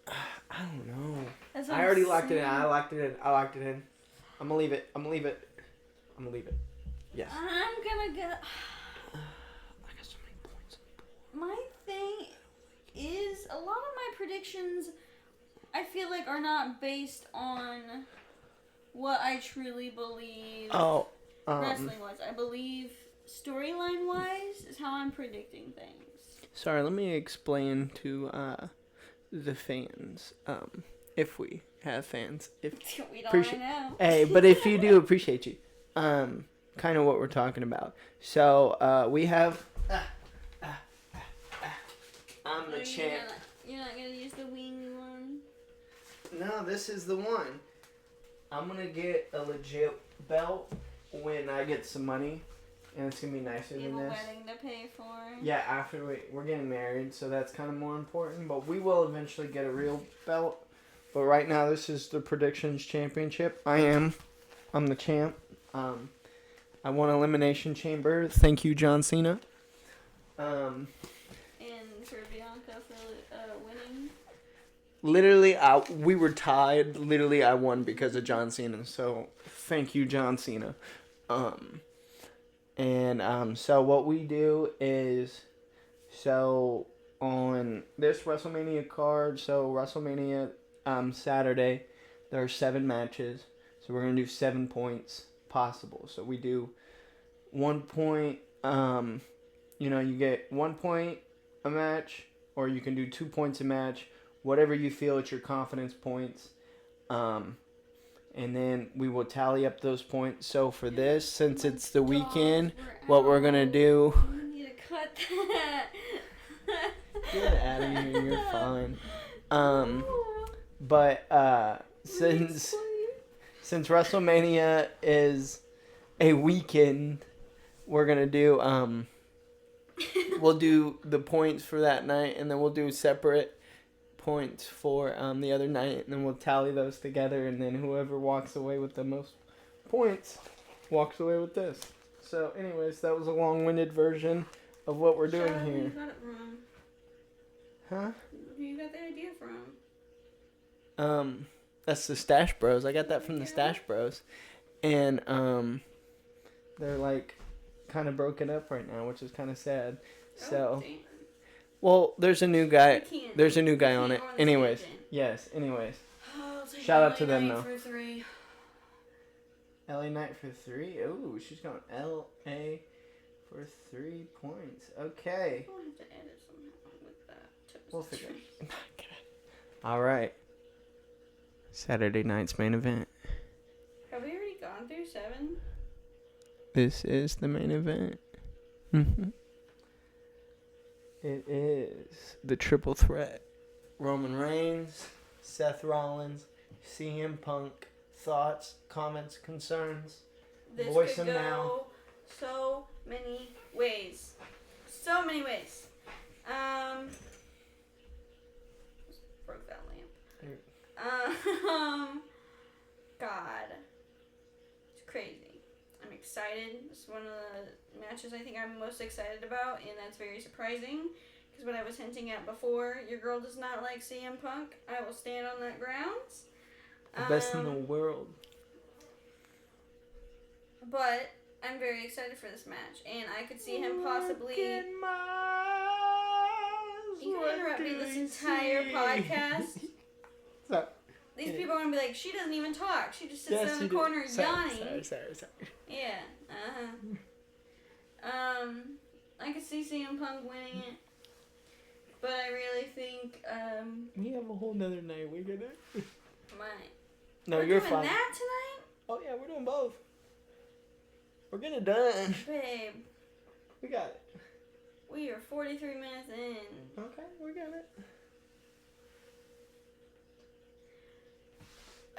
Speaker 1: I don't know. I already locked it in. I locked it in. I'm gonna leave it. Yes.
Speaker 2: I'm gonna go.
Speaker 1: I got so many points.
Speaker 2: My thing is, a lot of my predictions, I feel like, are not based on what I truly believe. Wrestling wise, I believe storyline wise is how I'm predicting things.
Speaker 1: Sorry, let me explain to the fans, if we have fans. If
Speaker 2: we don't right now.
Speaker 1: Hey, but if you do, appreciate you. Kind of what we're talking about. So we have. I'm the champ.
Speaker 2: You're not gonna use the wing one.
Speaker 1: No, this is the one. I'm gonna get a legit belt when I get some money, and it's gonna be nicer
Speaker 2: You
Speaker 1: than
Speaker 2: have a
Speaker 1: this.
Speaker 2: wedding to pay for.
Speaker 1: Yeah, after we're getting married, so that's kind of more important. But we will eventually get a real belt. But right now, this is the predictions championship. I'm the champ. I won Elimination Chamber. Thank you, John Cena.
Speaker 2: And for Bianca for winning.
Speaker 1: Literally, we were tied. Literally, I won because of John Cena. So thank you, John Cena. So what we do is, so on this WrestleMania card, so WrestleMania Saturday, there are 7 matches. So we're gonna do 7 points possible. So we do 1 point. You get 1 point a match, or you can do 2 points a match. Whatever you feel, it's your confidence points. And then we will tally up those points. So for this, since it's the weekend, what we're going to do...
Speaker 2: You need to cut that.
Speaker 1: Get out of here, you're fine. Since WrestleMania is a weekend, we're going to do... we'll do the points for that night, and then we'll do separate points for the other night, and then we'll tally those together, and then whoever walks away with the most points walks away with this. So anyways, that was a long-winded version of what we're doing here.
Speaker 2: You got it wrong.
Speaker 1: Huh?
Speaker 2: Who you got the idea from?
Speaker 1: That's the Stash Bros. I got that from the Stash Bros. And they're like kind of broken up right now, which is kind of sad. So well, there's a new guy. There's a new guy on it. Anyways, yes. Anyways, shout out to them though.
Speaker 2: For 3.
Speaker 1: LA Knight for 3. Ooh, she's going LA for 3 points. Okay.
Speaker 2: I'll have to edit somehow with that.
Speaker 1: We'll figure it. All right. Saturday night's main event.
Speaker 2: Have we already gone through 7?
Speaker 1: This is the main event. Mm-hmm. It is the triple threat. Roman Reigns, Seth Rollins, CM Punk. Thoughts, comments, concerns?
Speaker 2: This
Speaker 1: Voice
Speaker 2: could
Speaker 1: them
Speaker 2: go
Speaker 1: now.
Speaker 2: so many ways. So many ways. Broke that lamp. God. It's crazy. I'm excited. This is one of the matches I think I'm most excited about, and that's very surprising. Because what I was hinting at before, your girl does not like CM Punk. I will stand on that grounds.
Speaker 1: The best in the world.
Speaker 2: But I'm very excited for this match, and I could see him possibly. You can interrupt me this entire podcast.
Speaker 1: So,
Speaker 2: These people are gonna be like, she doesn't even talk. She just sits in the corner yawning.
Speaker 1: Sorry.
Speaker 2: Yeah. I could see CM Punk winning it, but I really think
Speaker 1: we have a whole nother night. We gonna.
Speaker 2: We're
Speaker 1: you're
Speaker 2: doing
Speaker 1: fine.
Speaker 2: that tonight?
Speaker 1: Oh yeah, we're doing both. We're getting it done.
Speaker 2: Babe.
Speaker 1: We got it.
Speaker 2: We are 43 minutes in.
Speaker 1: Okay, we got it.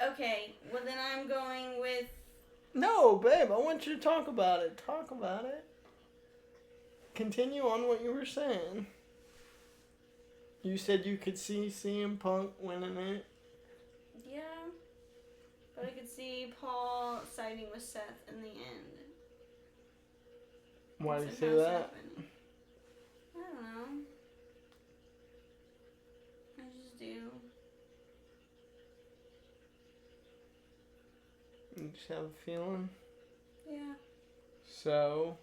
Speaker 2: Okay, well then I'm going with...
Speaker 1: No, babe, I want you to talk about it. Talk about it. Continue on what you were saying. You said you could see CM Punk winning it.
Speaker 2: Yeah, but I could see Paul siding with Seth in the end.
Speaker 1: Why do you say that?
Speaker 2: I don't know. I just do.
Speaker 1: You just have a feeling?
Speaker 2: Yeah.
Speaker 1: So.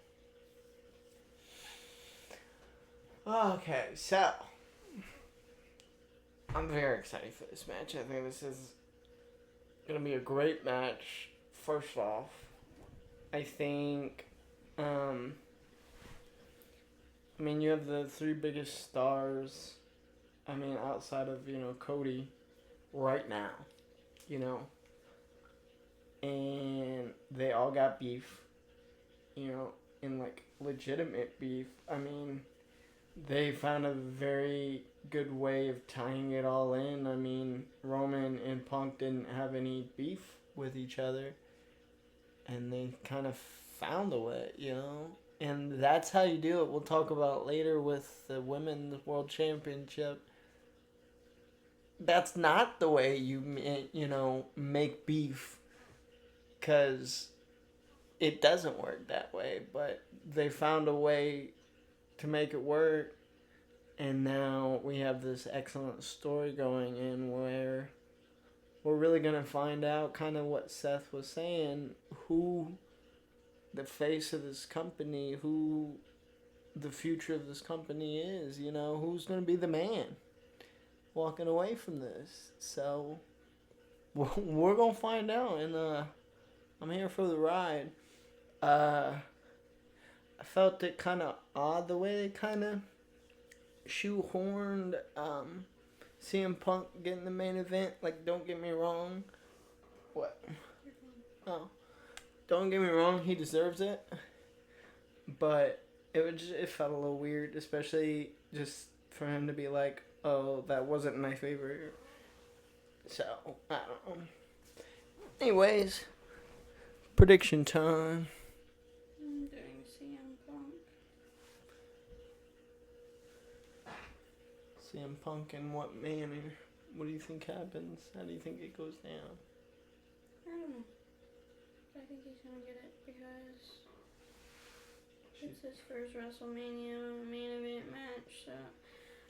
Speaker 1: Okay, so. I'm very excited for this match. I think this is going to be a great match, first off. I think, you have the 3 biggest stars, outside of, Cody right now, and they all got beef, and, legitimate beef. They found a very good way of tying it all in. Roman and Punk didn't have any beef with each other, and they kind of found a way, you know. And that's how you do it. We'll talk about later with the Women's World Championship. That's not the way you make beef, because it doesn't work that way. But they found a way to make it work, and now we have this excellent story going in where we're really going to find out kind of what Seth was saying, who the face of this company, who the future of this company is, who's going to be the man walking away from this. So we're going to find out, and I'm here for the ride. I felt it kind of odd the way they kind of shoehorned CM Punk getting the main event. Like, don't get me wrong. What? Oh. Don't get me wrong, he deserves it. But it felt a little weird, especially just for him to be like, oh, that wasn't my favorite. So, I don't know. Anyways, prediction time.
Speaker 2: I'm doing CM Punk.
Speaker 1: CM Punk in what manner? What do you think happens? How do you think it goes down?
Speaker 2: I don't know. I think he's gonna get it because it's his first WrestleMania main event match. So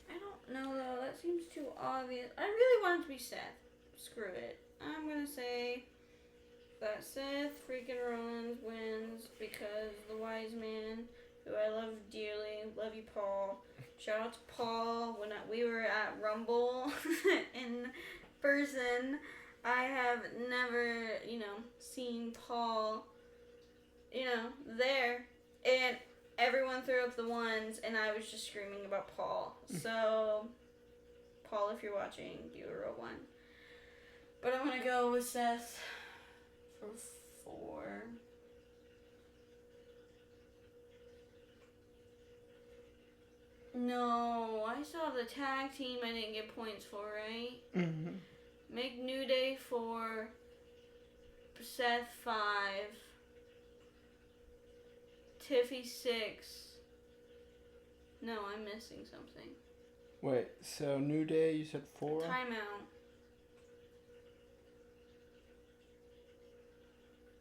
Speaker 2: I don't know though. That seems too obvious. I really want it to be Seth. Screw it. I'm gonna say that Seth freaking Rollins wins because the wise man, who I love dearly, love you, Paul. Shout out to Paul. When we were at Rumble in person, I have never, seen Paul, there. And everyone threw up the ones, and I was just screaming about Paul. So, Paul, if you're watching, you were a one. But I'm going to go with Seth for 4. No, I saw the tag team I didn't get points for, right?
Speaker 1: Mm-hmm.
Speaker 2: Make New Day 4, Seth 5, Tiffy 6. No, I'm missing something.
Speaker 1: Wait, so New Day, you said 4?
Speaker 2: Timeout.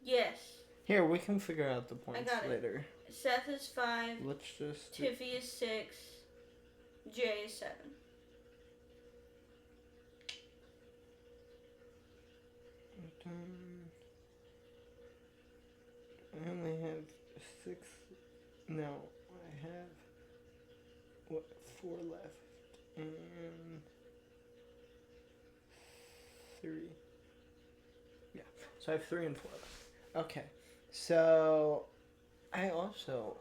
Speaker 2: Yes.
Speaker 1: Here, we can figure out the points later.
Speaker 2: Seth is 5.
Speaker 1: Let's just...
Speaker 2: Tiffy is 6. Jay is 7.
Speaker 1: I only have 6. No, I have 4 left. And 3. Yeah, so I have 3 and 4 left. Okay, so I also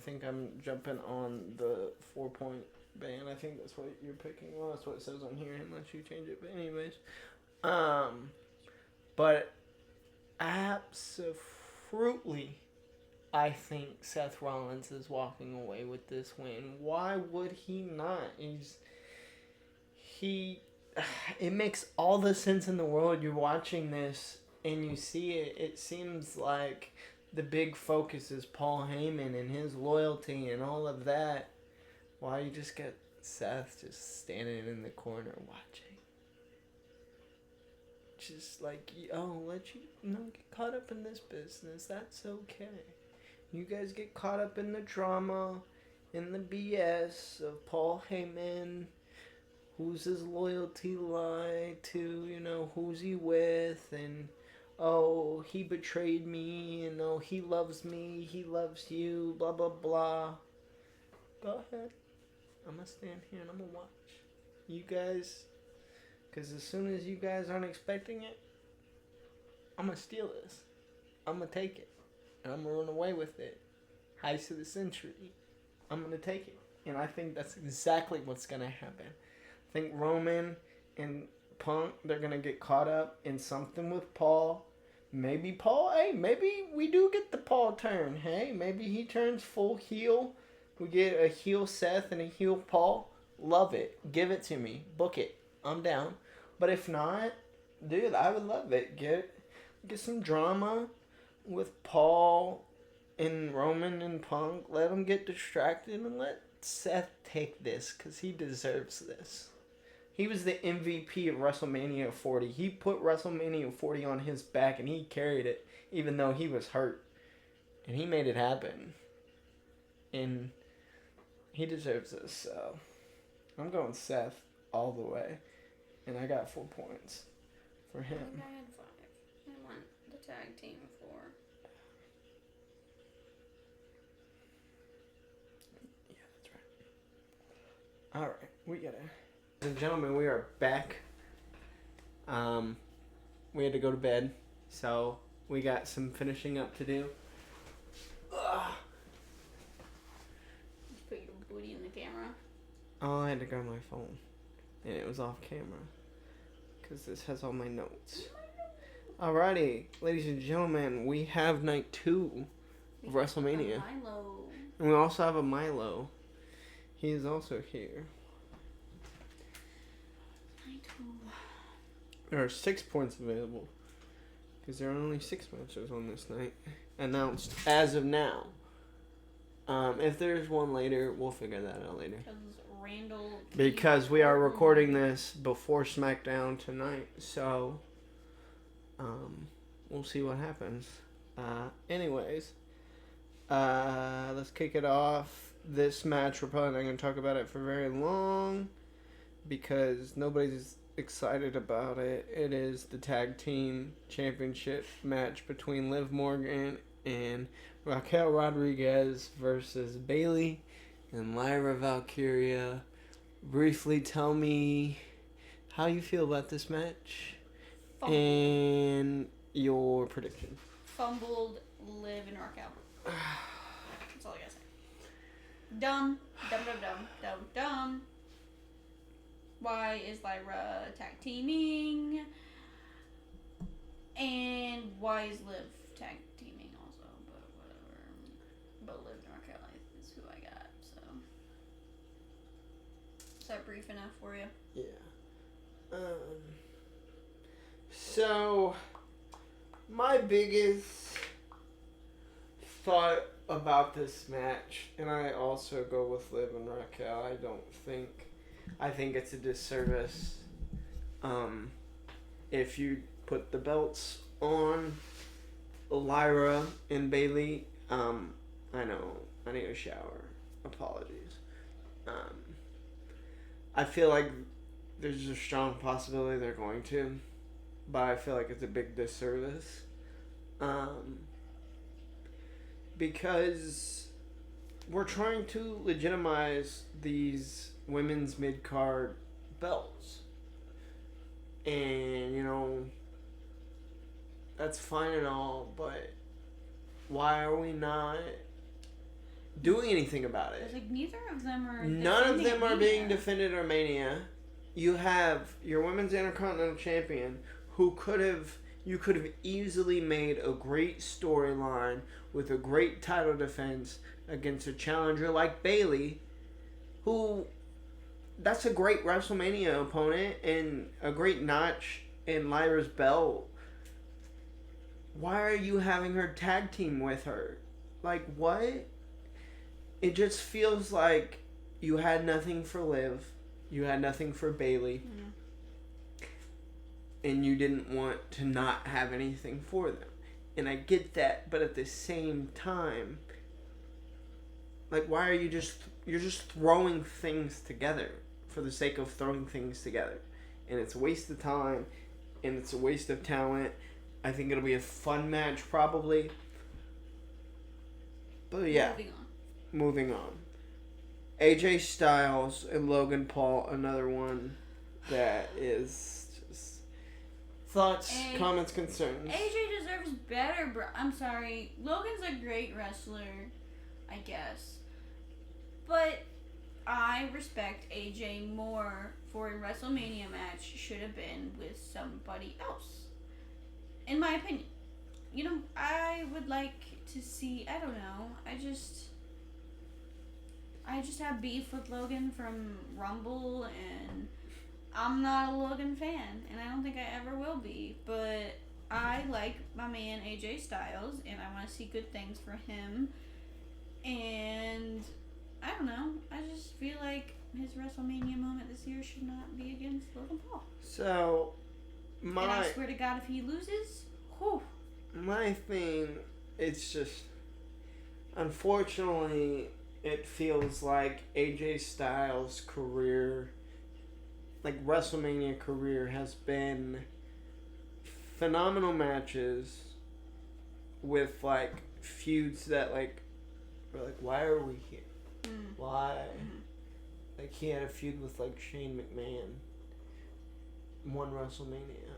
Speaker 1: think I'm jumping on the 4-point ban. I think that's what you're picking. Well, that's what it says on here, unless you change it. But anyways, but absolutely, I think Seth Rollins is walking away with this win. Why would he not? It makes all the sense in the world. You're watching this and you see it. It seems like the big focus is Paul Heyman and his loyalty and all of that. Why you just get Seth just standing in the corner watching? Just like, let you get caught up in this business. That's okay. You guys get caught up in the drama, in the BS of Paul Heyman. Who's his loyalty lie to, who's he with, and he betrayed me, and he loves me, he loves you, blah, blah, blah. Go ahead. I'm going to stand here and I'm going to watch. You guys, because as soon as you guys aren't expecting it, I'm going to steal this. I'm going to take it. And I'm going to run away with it. Heist of the century. I'm going to take it. And I think that's exactly what's going to happen. I think Roman and Punk, they're going to get caught up in something with Paul. Maybe maybe we do get the Paul turn. Hey, maybe he turns full heel. We get a heel Seth and a heel Paul. Love it. Give it to me. Book it. I'm down. But if not, Dude, I would love it. Get some drama with Paul and Roman and Punk. Let them get distracted and let Seth take this because he deserves this. He was the MVP of WrestleMania 40. He put WrestleMania 40 on his back and he carried it even though he was hurt. And he made it happen. And he deserves this, so I'm going Seth all the way. And I got 4 points for him.
Speaker 2: I think I had 5. I want the tag team 4.
Speaker 1: Yeah, that's right. Alright, we got it. Ladies and gentlemen, we are back. We had to go to bed, so we got some finishing up to do. Ugh.
Speaker 2: Did you put your booty in the camera?
Speaker 1: Oh, I had to grab my phone, and it was off camera, because this has all my notes. Alrighty, ladies and gentlemen, we have night 2 of WrestleMania.
Speaker 2: Milo.
Speaker 1: And we also have a Milo. He is also here. There are 6 points available. Because there are only 6 matches on this night. Announced as of now. If there's one later, we'll figure that out later. Because we are recording this before SmackDown tonight. So, we'll see what happens. Anyways, let's kick it off. This match, we're probably not going to talk about it for very long. Because nobody's excited about it. It is the tag team championship match between Liv Morgan and Raquel Rodriguez versus Bayley and Lyra Valkyria. Briefly tell me how you feel about this match and your prediction.
Speaker 2: Fumbled Liv and Raquel. That's all I gotta say. Dumb. Why is Lyra tag teaming? And why is Liv tag teaming also? But whatever. But Liv and Raquel is who I got, so. Is that brief enough for you?
Speaker 1: Yeah. So, my biggest thought about this match, and I also go with Liv and Raquel, I think it's a disservice if you put the belts on Lyra and Bayley. I know, I need a shower. Apologies. I feel like there's a strong possibility they're going to, but I feel like it's a big disservice. Because we're trying to legitimize these women's mid-card belts. And, you know, that's fine and all, but why are we not doing anything about it?
Speaker 2: Like, neither of them are.
Speaker 1: None of them are being defended at Mania. You have your women's Intercontinental Champion who you could have easily made a great storyline with a great title defense against a challenger like Bayley, who, that's a great WrestleMania opponent and a great notch in Lyra's belt. Why are you having her tag team with her? Like, what? It just feels like you had nothing for Liv. You had nothing for Bayley.
Speaker 2: Mm.
Speaker 1: And you didn't want to not have anything for them. And I get that, but at the same time, like, why are you're just throwing things together for the sake of throwing things together. And it's a waste of time, and it's a waste of talent. I think it'll be a fun match, probably. But yeah. Moving on. AJ Styles and Logan Paul, another one that is just... Thoughts, comments, concerns?
Speaker 2: AJ deserves better, bro. I'm sorry. Logan's a great wrestler, I guess. But I respect AJ more for a WrestleMania match should have been with somebody else. In my opinion. You know, I would like to see, I don't know, I just have beef with Logan from Rumble, and I'm not a Logan fan, and I don't think I ever will be, but I like my man AJ Styles, and I want to see good things for him. And I don't know. I just feel like his WrestleMania moment this year should not be against Logan Paul.
Speaker 1: So,
Speaker 2: And I swear to God, if he loses, whew.
Speaker 1: My thing, it's just, unfortunately, it feels like AJ Styles' career, like WrestleMania career, has been phenomenal matches with like feuds that like were like, why are we here? Why? Like he had a feud with like Shane McMahon. Won WrestleMania.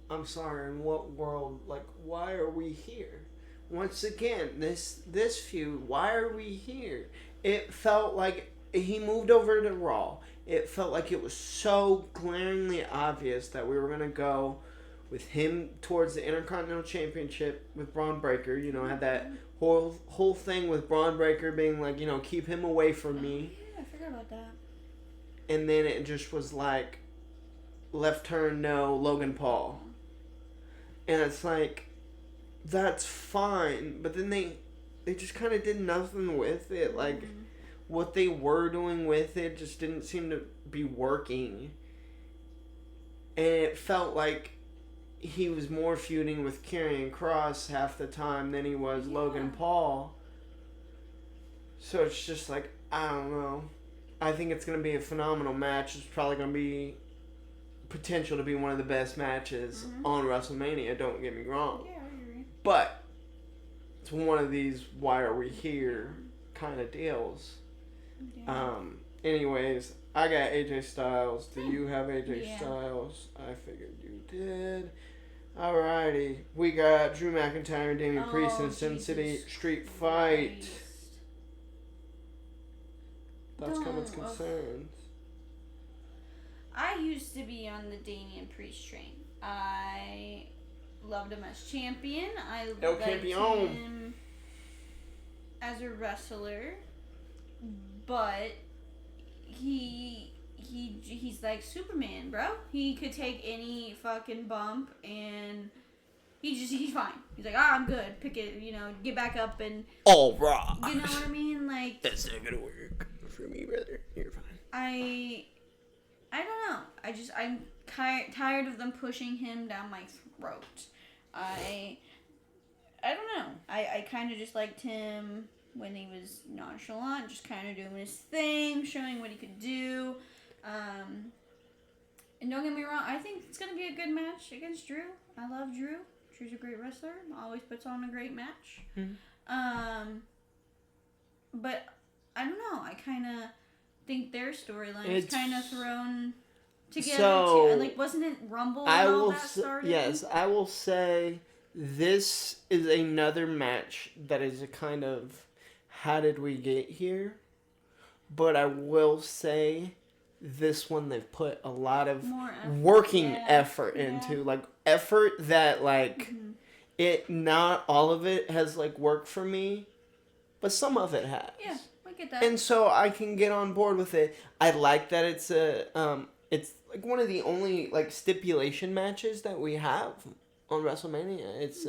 Speaker 1: I'm sorry, in what world? Like, why are we here? Once again, this feud, why are we here? It felt like he moved over to Raw. It felt like it was so glaringly obvious that we were gonna go with him towards the Intercontinental Championship with Braun Breaker. You know, had that whole thing with Braun Breaker being like, you know, keep him away from me.
Speaker 2: Yeah, I forgot about that.
Speaker 1: And then it just was like, left turn, no, Logan Paul. And it's like, that's fine, but then they just kind of did nothing with it. Like, what they were doing with it just didn't seem to be working. And it felt like he was more feuding with Karrion Kross half the time than he was Logan Paul. So it's just like, I don't know. I think it's going to be a phenomenal match. It's probably going to be potential to be one of the best matches on WrestleMania, don't get me wrong.
Speaker 2: Yeah, I agree.
Speaker 1: But it's one of these why are we here kind of deals.
Speaker 2: Yeah.
Speaker 1: Anyways, I got AJ Styles. Do you have AJ Styles? I figured you did. Alrighty. We got Drew McIntyre and Damian Priest in Sin City Street Fight. Thoughts, comments, concerns.
Speaker 2: I used to be on the Damian Priest train. I loved him as champion. I liked him as a wrestler, but he's like Superman, bro. He could take any fucking bump and he's fine. He's like, I'm good. Pick it, get back up and
Speaker 1: all right.
Speaker 2: You know what I mean? Like,
Speaker 1: that's not gonna work for me, brother. You're fine.
Speaker 2: I don't know. I'm tired of them pushing him down my throat. I don't know. I kind of just liked him when he was nonchalant, just kind of doing his thing, showing what he could do. And don't get me wrong, I think it's going to be a good match against Drew. I love Drew. Drew's a great wrestler. Always puts on a great match.
Speaker 1: Mm-hmm.
Speaker 2: But I don't know. I kind of think their storyline is kind of thrown together.
Speaker 1: So,
Speaker 2: like, wasn't it Rumble and all that started?
Speaker 1: Yes, I will say this is another match that is a kind of how did we get here? But I will say this one they've put a lot of working effort into. Like, effort that, like, it, not all of it has, like, worked for me, but some of it has.
Speaker 2: Yeah. That.
Speaker 1: And so I can get on board with it. I like that it's it's like one of the only like stipulation matches that we have on WrestleMania. It's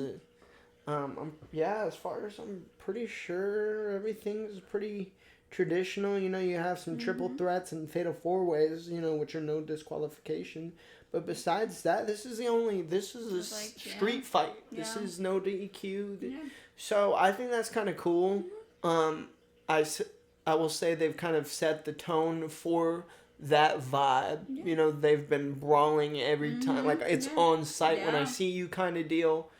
Speaker 1: as far as I'm pretty sure everything's pretty traditional. You know, you have some triple threats and fatal four ways, which are no disqualification. But besides that, this is a street fight. Yeah. This is no DQ. Yeah. So I think that's kind of cool. I will say they've kind of set the tone for that vibe. Yeah. They've been brawling every time. Like, it's on site when I see you kind of deal.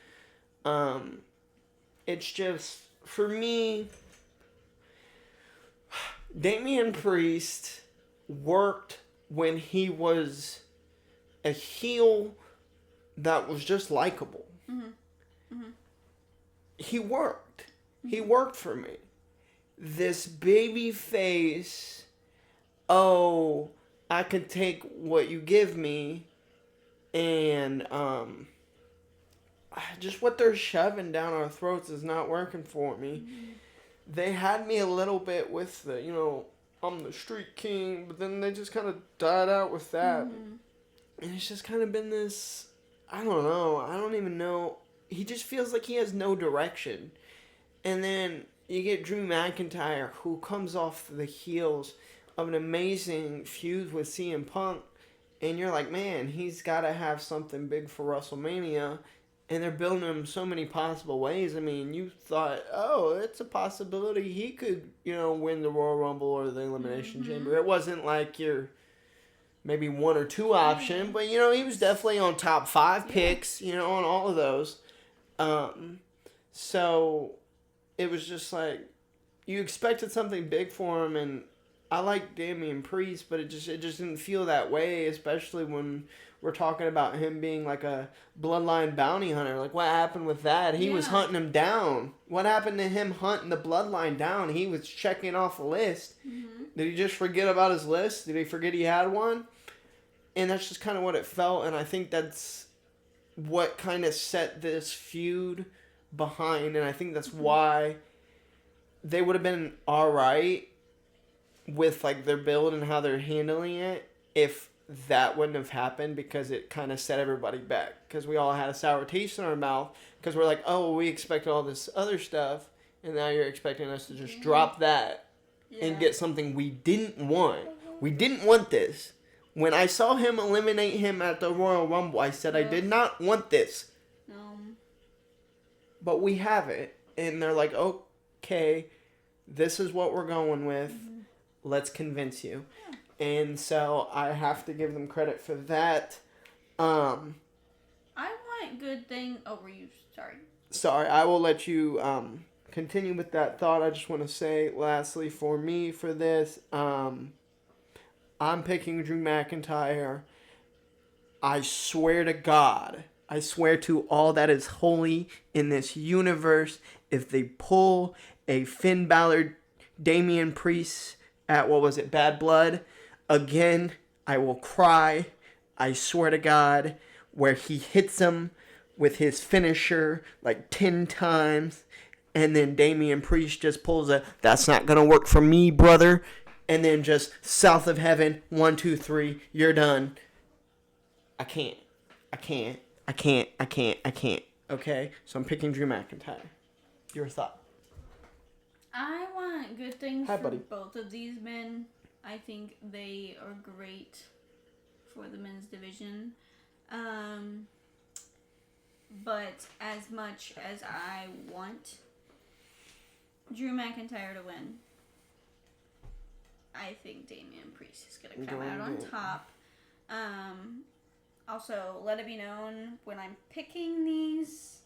Speaker 1: It's just, for me, Damian Priest worked when he was a heel that was just likable. He worked. He worked for me. This baby face, I can take what you give me, and just what they're shoving down our throats is not working for me. They had me a little bit with the, I'm the Street King, but then they just kind of died out with that.
Speaker 2: Mm-hmm.
Speaker 1: And it's just kind of been this, I don't know, I don't even know. He just feels like he has no direction. And then you get Drew McIntyre, who comes off the heels of an amazing feud with CM Punk. And you're like, man, he's got to have something big for WrestleMania. And they're building him so many possible ways. I mean, you thought, oh, it's a possibility he could, win the Royal Rumble or the Elimination Chamber. It wasn't like your maybe one or two option, but, he was definitely on top 5 picks, on all of those. So it was just like, you expected something big for him, and I like Damian Priest, but it just didn't feel that way, especially when we're talking about him being like a bloodline bounty hunter. Like, what happened with that? He was hunting him down. What happened to him hunting the bloodline down? He was checking off a list. Mm-hmm. Did he just forget about his list? Did he forget he had one? And that's just kind of what it felt, and I think that's what kind of set this feud behind, and I think that's why they would have been alright with like their build and how they're handling it if that wouldn't have happened, because it kind of set everybody back, because we all had a sour taste in our mouth, because we're like, oh, we expected all this other stuff, and now you're expecting us to just drop that and get something we didn't want. We didn't want this. When I saw him eliminate him at the Royal Rumble, I said I did not want this. But we have it. And they're like, okay, this is what we're going with. Mm-hmm. Let's convince you. Yeah. And so I have to give them credit for that.
Speaker 2: I want good thing. Oh, were you? Sorry.
Speaker 1: Sorry, I will let you continue with that thought. I just want to say, lastly, for me, for this, I'm picking Drew McIntyre. I swear to God, I swear to all that is holy in this universe, if they pull a Finn Balor, Damian Priest at, Bad Blood, again, I will cry. I swear to God, where he hits him with his finisher like 10 times, and then Damian Priest just pulls a, that's not going to work for me, brother, and then just south of heaven, 1, 2, 3, you're done. I can't. Okay? So I'm picking Drew McIntyre. Your thought?
Speaker 2: I want good things for
Speaker 1: buddy.
Speaker 2: both of these men. I think they are great for the men's division. But as much as I want Drew McIntyre to win, I think Damian Priest is going to come out on top. Also, let it be known, when I'm picking these,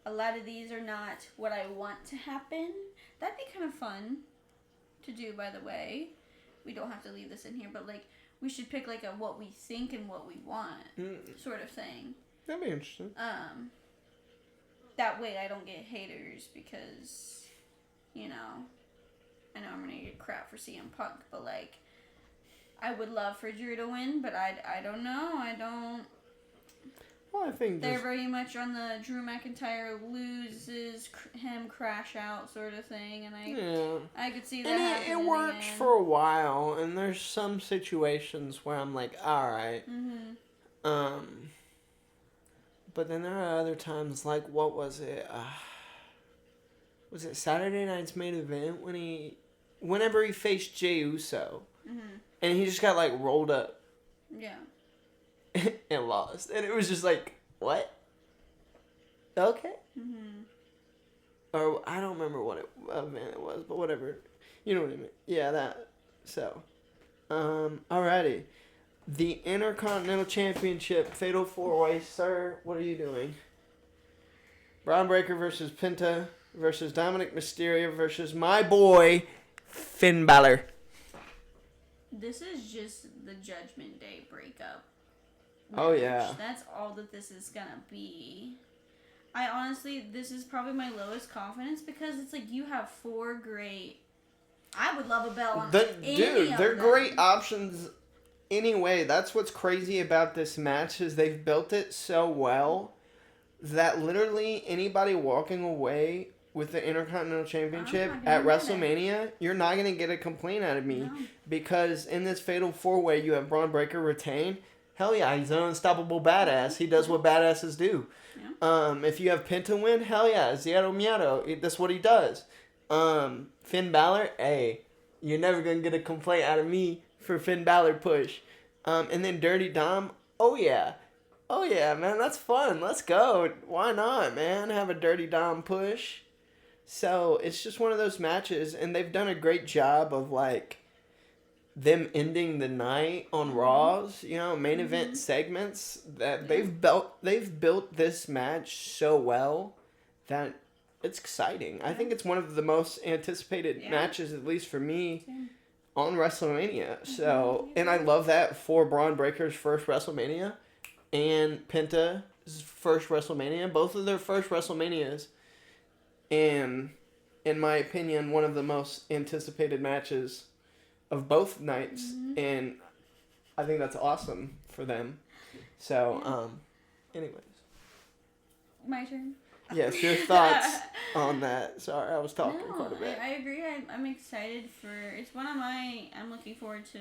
Speaker 2: a lot of these are not what I want to happen. That'd be kind of fun to do, by the way. We don't have to leave this in here, but like, we should pick like a what we think and what we want sort of thing.
Speaker 1: That'd be interesting.
Speaker 2: That way I don't get haters, because, I know I'm gonna get crap for CM Punk, but like, I would love for Drew to win, but I don't know.
Speaker 1: Well, I think
Speaker 2: they're very much on the Drew McIntyre loses him crash out sort of thing, and I could see that happening.
Speaker 1: And it worked for a while, and there's some situations where I'm like, all right. Mm-hmm. But then there are other times, like, what was it? Was it Saturday night's main event whenever he faced Jey Uso, and he just got like rolled up.
Speaker 2: Yeah.
Speaker 1: And lost, and it was just like, what? Okay. Mm-hmm. Or I don't remember what event it was, but whatever. You know what I mean? Yeah, that. So, alrighty. The Intercontinental Championship Fatal 4-Way, sir. What are you doing? Braun Breaker versus Penta versus Dominic Mysterio versus my boy Finn Balor.
Speaker 2: This is just the Judgment Day breakup.
Speaker 1: Oh, yeah.
Speaker 2: That's all that this is gonna be. I honestly, this is probably my lowest confidence, because it's like, you have 4 great. I would love a belt on
Speaker 1: they're great options anyway. That's what's crazy about this match, is they've built it so well that literally anybody walking away with the Intercontinental Championship
Speaker 2: I'm not
Speaker 1: at
Speaker 2: gonna get
Speaker 1: WrestleMania, you're not going to get a complaint out of me.
Speaker 2: No.
Speaker 1: Because in this Fatal 4-Way, you have Braun Breaker retain. Hell yeah, he's an unstoppable badass. He does what badasses do.
Speaker 2: Yeah.
Speaker 1: If you have Penta win, hell yeah, Zero Miedo. That's what he does. Finn Balor, hey, you're never going to get a complaint out of me for Finn Balor push. And then Dirty Dom, oh yeah. Oh yeah, man, that's fun. Let's go. Why not, man? Have a Dirty Dom push. So it's just one of those matches, and they've done a great job of like them ending the night on Raws, main event segments that they've built this match so well that it's exciting. I think it's one of the most anticipated matches, at least for me, on WrestleMania. So, and I love that for Braun Breaker's first WrestleMania and Penta's first WrestleMania. Both of their first WrestleManias, and in my opinion, one of the most anticipated matches of both nights, and I think that's awesome for them. So, anyways.
Speaker 2: My turn.
Speaker 1: Yes, your thoughts on that. Sorry, I was talking quite a bit.
Speaker 2: I agree. I'm excited for. It's one of my. I'm looking forward to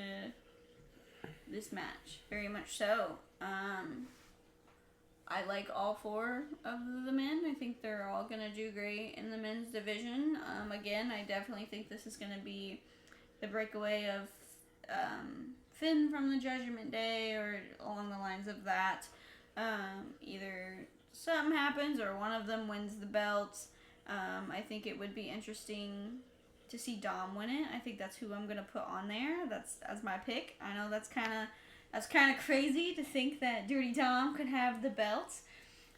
Speaker 2: this match very much so. I like all four of the men. I think they're all gonna do great in the men's division. Again, I definitely think this is gonna be the breakaway of Finn from the Judgment Day, or along the lines of that. Either something happens or one of them wins the belt. I think it would be interesting to see Dom win it. I think that's who I'm gonna put on there. That's as my pick. I know that's kind of crazy to think that Dirty Dom could have the belt.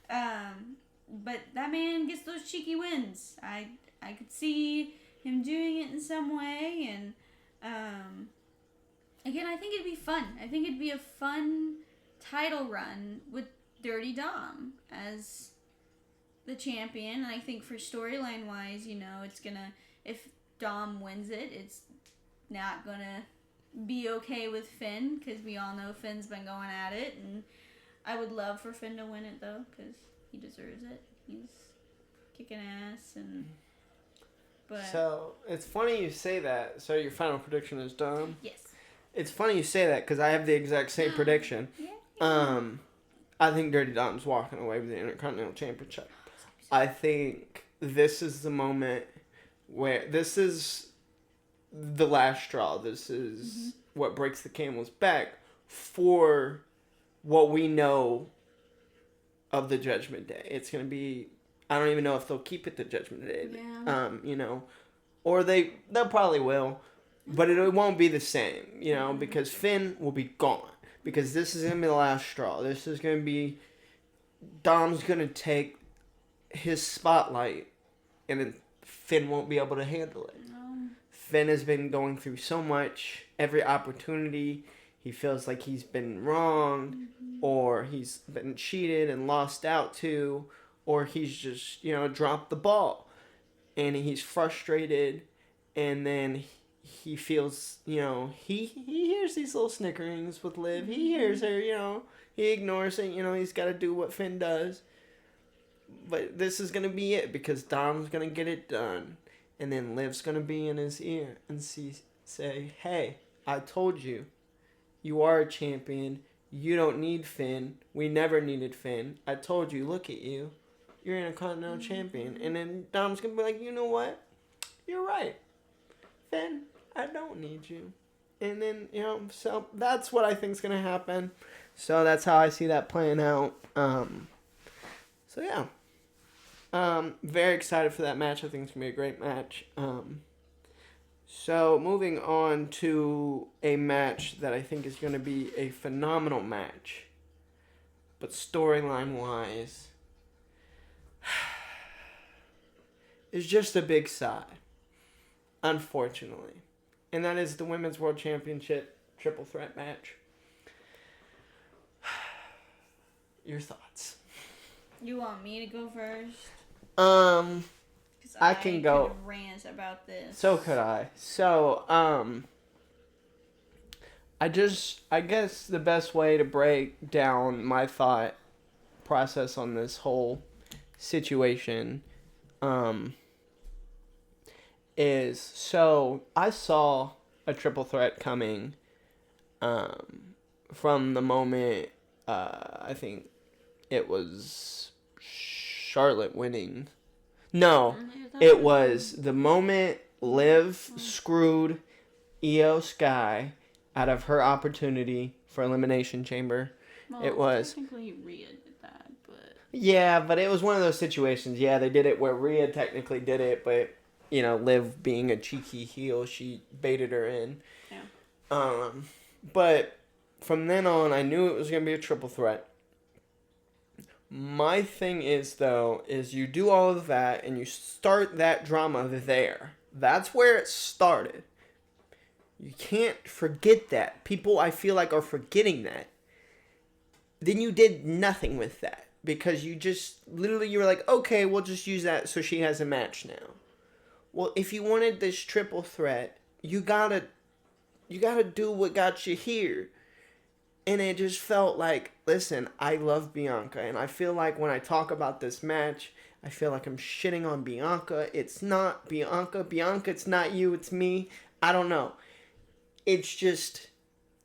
Speaker 2: But that man gets those cheeky wins. I could see him doing it in some way, and again, I think it'd be fun. I think it'd be a fun title run with Dirty Dom as the champion. And I think for storyline wise, it's gonna, if Dom wins it, it's not gonna be okay with Finn, because we all know Finn's been going at it, and I would love for Finn to win it though, because he deserves it. He's kicking ass, but
Speaker 1: so it's funny you say that. So your final prediction is Dom?
Speaker 2: Yes.
Speaker 1: It's funny you say that because I have the exact same prediction.
Speaker 2: Yeah.
Speaker 1: I think Dirty Dom's walking away with the Intercontinental Championship. I think this is the moment where this is the last straw. This is what breaks the camel's back for what we know of the Judgment Day. It's going to be, I don't even know if they'll keep it the Judgment Day.
Speaker 2: Yeah.
Speaker 1: Or they'll probably will, but it won't be the same, because Finn will be gone. Because this is going to be the last straw. This is going to be, Dom's going to take his spotlight, and then Finn won't be able to handle it.
Speaker 2: No.
Speaker 1: Finn has been going through so much. Every opportunity, he feels like he's been wronged, or he's been cheated and lost out to, or he's just, dropped the ball. And he's frustrated, and then he feels, he hears these little snickerings with Liv. He hears her, he ignores it. He's got to do what Finn does. But this is going to be it, because Dom's going to get it done. And then Liv's going to be in his ear and say, hey, I told you. You are a champion. You don't need Finn. We never needed Finn. I told you, look at you. You're an Intercontinental champion. And then Dom's going to be like, you know what? You're right. Finn, I don't need you. And then, so that's what I think is going to happen. So that's how I see that playing out. So yeah. Very excited for that match. I think it's going to be a great match. So moving on to a match that I think is going to be a phenomenal match. But storyline wise, is just a big sigh. Unfortunately. And that is the Women's World Championship triple threat match. Your thoughts?
Speaker 2: You want me to go first? 'Cause
Speaker 1: I can go.
Speaker 2: Could rant about this.
Speaker 1: So could I. So, I guess the best way to break down my thought process on this whole situation, is, so I saw a triple threat coming from the moment I think it was Charlotte winning. No, it was the moment Liv screwed Io Sky out of her opportunity for Elimination Chamber.
Speaker 2: Well,
Speaker 1: it was
Speaker 2: technically Rhea did that, but
Speaker 1: yeah, but it was one of those situations. Yeah, they did it where Rhea technically did it, but Liv being a cheeky heel, she baited her in.
Speaker 2: yeah.
Speaker 1: But from then on, I knew it was gonna be a triple threat. My thing is, though, is you do all of that and you start that drama there. That's where it started. You can't forget that. People, I feel like, are forgetting that. Then you did nothing with that. Because you were like, okay, we'll just use that so she has a match now. Well, if you wanted this triple threat, you gotta do what got you here. And it just felt like, listen, I love Bianca. And I feel like when I talk about this match, I feel like I'm shitting on Bianca. It's not Bianca. Bianca, it's not you, it's me. I don't know. It's just,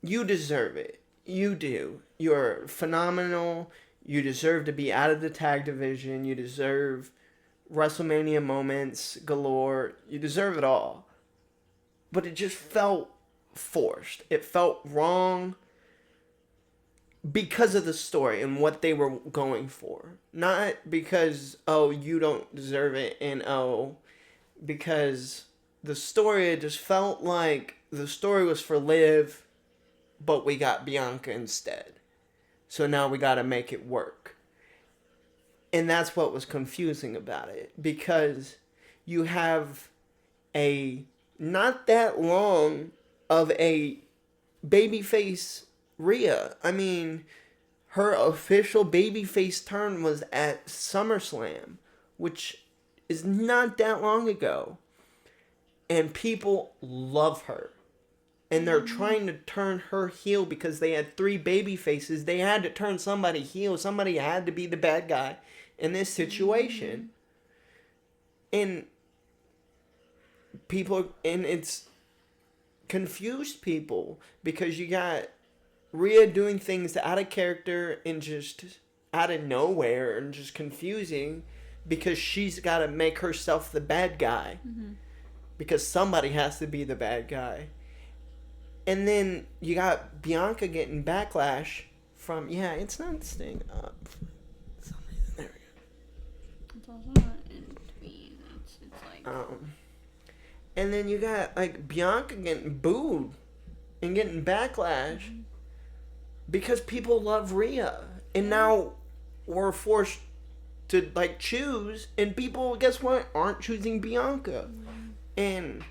Speaker 1: you deserve it. You do. You're phenomenal. You deserve to be out of the tag division. You deserve WrestleMania moments galore. You deserve it all. But it just felt forced. It felt wrong. Because of the story and what they were going for. Not because, oh, you don't deserve it, and oh, because the story, it just felt like the story was for Liv, but we got Bianca instead. So now we gotta make it work. And that's what was confusing about it. Because you have a not that long of a babyface Rhea. I mean, her official babyface turn was at SummerSlam, which is not that long ago. And people love her. And they're trying to turn her heel because they had 3 baby faces. They had to turn somebody heel. Somebody had to be the bad guy in this situation. And it's confused people because you got Rhea doing things out of character and just out of nowhere and just confusing because she's got to make herself the bad guy. Mm-hmm. Because somebody has to be the bad guy. And then you got Bianca getting backlash from, it's not staying up. There we go.
Speaker 2: It's also not in between. It's like...
Speaker 1: And then you got, like, Bianca getting booed and getting backlash. Mm-hmm. Because people love Rhea. And now we're forced to, like, choose. And people, guess what, aren't choosing Bianca. Mm-hmm. And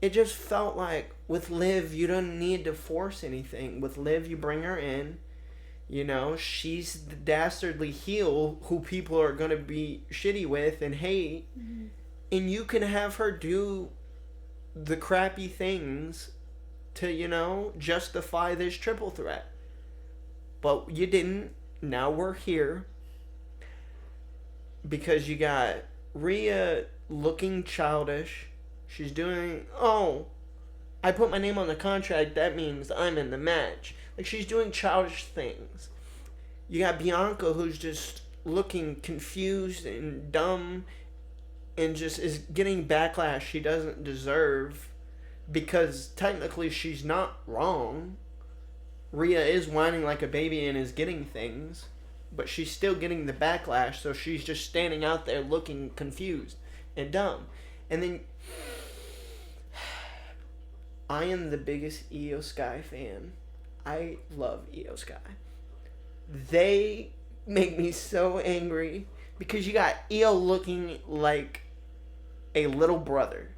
Speaker 1: it just felt like with Liv, you don't need to force anything. With Liv, you bring her in. She's the dastardly heel who people are going to be shitty with and hate. Mm-hmm. And you can have her do the crappy things to, justify this triple threat. But you didn't. Now we're here. Because you got Rhea looking childish. She's doing, I put my name on the contract. That means I'm in the match. Like, she's doing childish things. You got Bianca who's just looking confused and dumb and just is getting backlash she doesn't deserve because technically she's not wrong. Rhea is whining like a baby and is getting things, but she's still getting the backlash, so she's just standing out there looking confused and dumb. And then I am the biggest Io Sky fan. I love Io Sky. They make me so angry because you got Io looking like a little brother.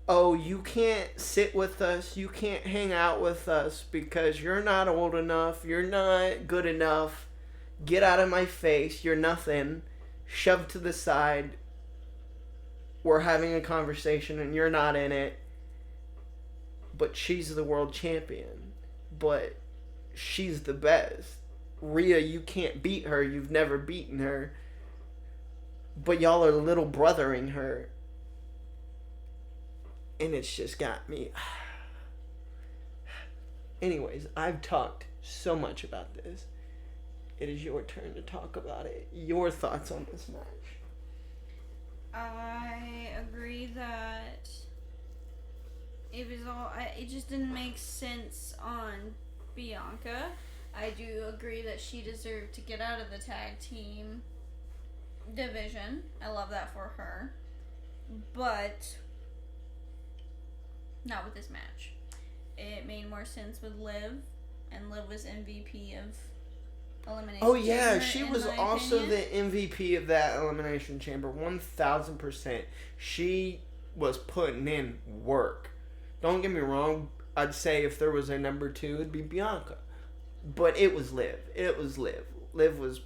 Speaker 1: Oh, you can't sit with us. You can't hang out with us because you're not old enough. You're not good enough. Get out of my face. You're nothing. Shoved to the side. We're having a conversation and you're not in it. But she's the world champion. But she's the best. Rhea, you can't beat her. You've never beaten her. But y'all are little brothering her. And it's just got me. Anyways, I've talked so much about this. It is your turn to talk about it. Your thoughts on this match.
Speaker 2: I agree that it just didn't make sense on Bianca. I do agree that she deserved to get out of the tag team division. I love that for her. But not with this match. It made more sense with Liv, and Liv was MVP of Elimination
Speaker 1: Oh yeah,
Speaker 2: Chamber,
Speaker 1: she
Speaker 2: in
Speaker 1: was
Speaker 2: my
Speaker 1: also
Speaker 2: opinion.
Speaker 1: the MVP of that Elimination Chamber. 1,000%. She was putting in work. Don't get me wrong. I'd say if there was a number 2, it'd be Bianca. But it was Liv. It was Liv. Liv was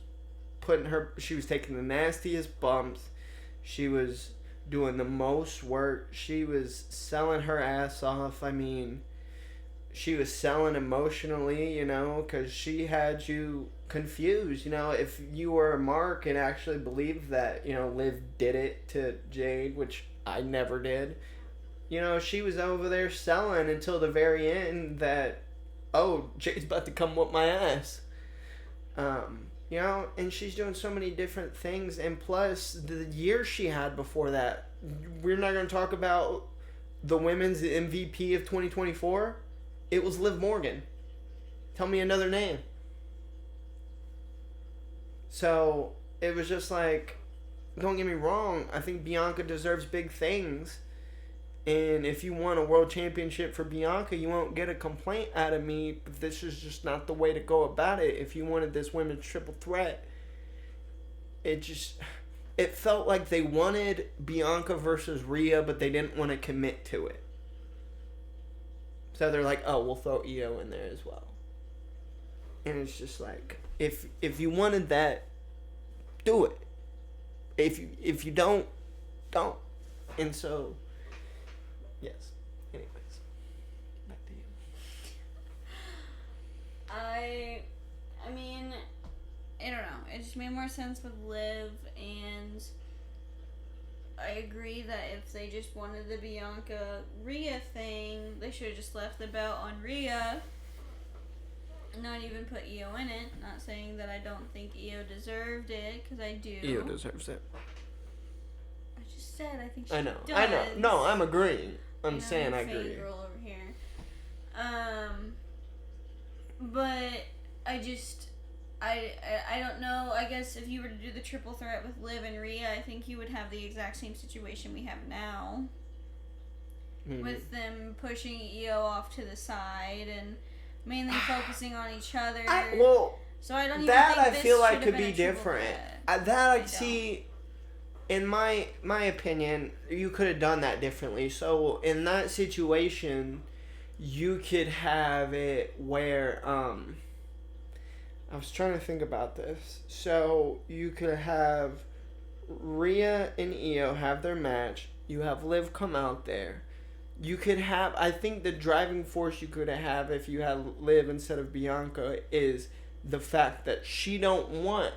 Speaker 1: she was taking the nastiest bumps. She was doing the most work. She was selling her ass off. I mean, she was selling emotionally, because she had you confused. If you were a mark and actually believed that, Liv did it to Jade, which I never did, she was over there selling until the very end that, oh, Jade's about to come whoop my ass. And she's doing so many different things. And plus, the year she had before that, we're not going to talk about the women's MVP of 2024. It was Liv Morgan. Tell me another name. So, it was just like, don't get me wrong, I think Bianca deserves big things. And if you want a world championship for Bianca, you won't get a complaint out of me, but this is just not the way to go about it. If you wanted this women's triple threat, it felt like they wanted Bianca versus Rhea, but they didn't want to commit to it. So they're like, oh, we'll throw Io in there as well. And it's just like, if you wanted that, do it. If you don't. And so, yes. Anyways, back to you.
Speaker 2: I mean, I don't know. It just made more sense with Liv, and I agree that if they just wanted the Bianca Rhea thing, they should have just left the belt on Rhea. Not even put Io in it. Not saying that I don't think Io deserved it, because I do.
Speaker 1: Io deserves it.
Speaker 2: I just said I think she
Speaker 1: I know.
Speaker 2: does.
Speaker 1: I know. No, I'm agreeing. I'm saying I agree.
Speaker 2: Fangirl over here. But I just, I don't know. I guess if you were to do the triple threat with Liv and Rhea, I think you would have the exact same situation we have now. Mm-hmm. With them pushing Io off to the side and mainly focusing on each other. So I don't even
Speaker 1: that
Speaker 2: think
Speaker 1: I
Speaker 2: this
Speaker 1: feel like
Speaker 2: should have
Speaker 1: could
Speaker 2: been
Speaker 1: be
Speaker 2: a triple
Speaker 1: different.
Speaker 2: threat.
Speaker 1: That I'd see. In my opinion, you could have done that differently. So in that situation, you could have it where I was trying to think about this. So you could have Rhea and Io have their match. You have Liv come out there. You could have, I think the driving force you could have if you had Liv instead of Bianca is the fact that she don't want.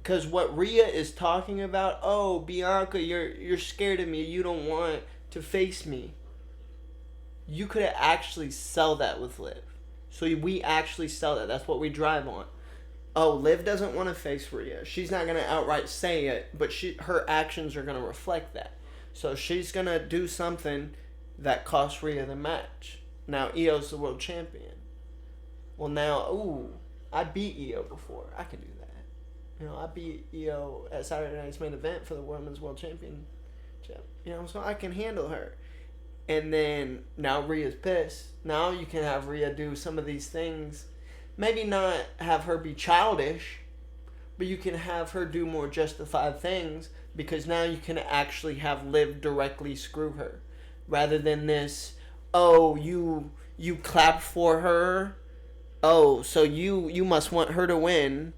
Speaker 1: Because what Rhea is talking about, oh, Bianca, you're scared of me. You don't want to face me. You could actually sell that with Liv. So we actually sell that. That's what we drive on. Oh, Liv doesn't want to face Rhea. She's not going to outright say it, but her actions are going to reflect that. So she's going to do something that costs Rhea the match. Now, Io's the world champion. Well, now, I beat Io before. I can do that. I beat Io at Saturday Night's Main Event for the Women's World Championship. So I can handle her. And then, now Rhea's pissed. Now you can have Rhea do some of these things. Maybe not have her be childish, but you can have her do more justified things, because now you can actually have Liv directly screw her. Rather than this, oh, you clapped for her. Oh, so you must want her to win.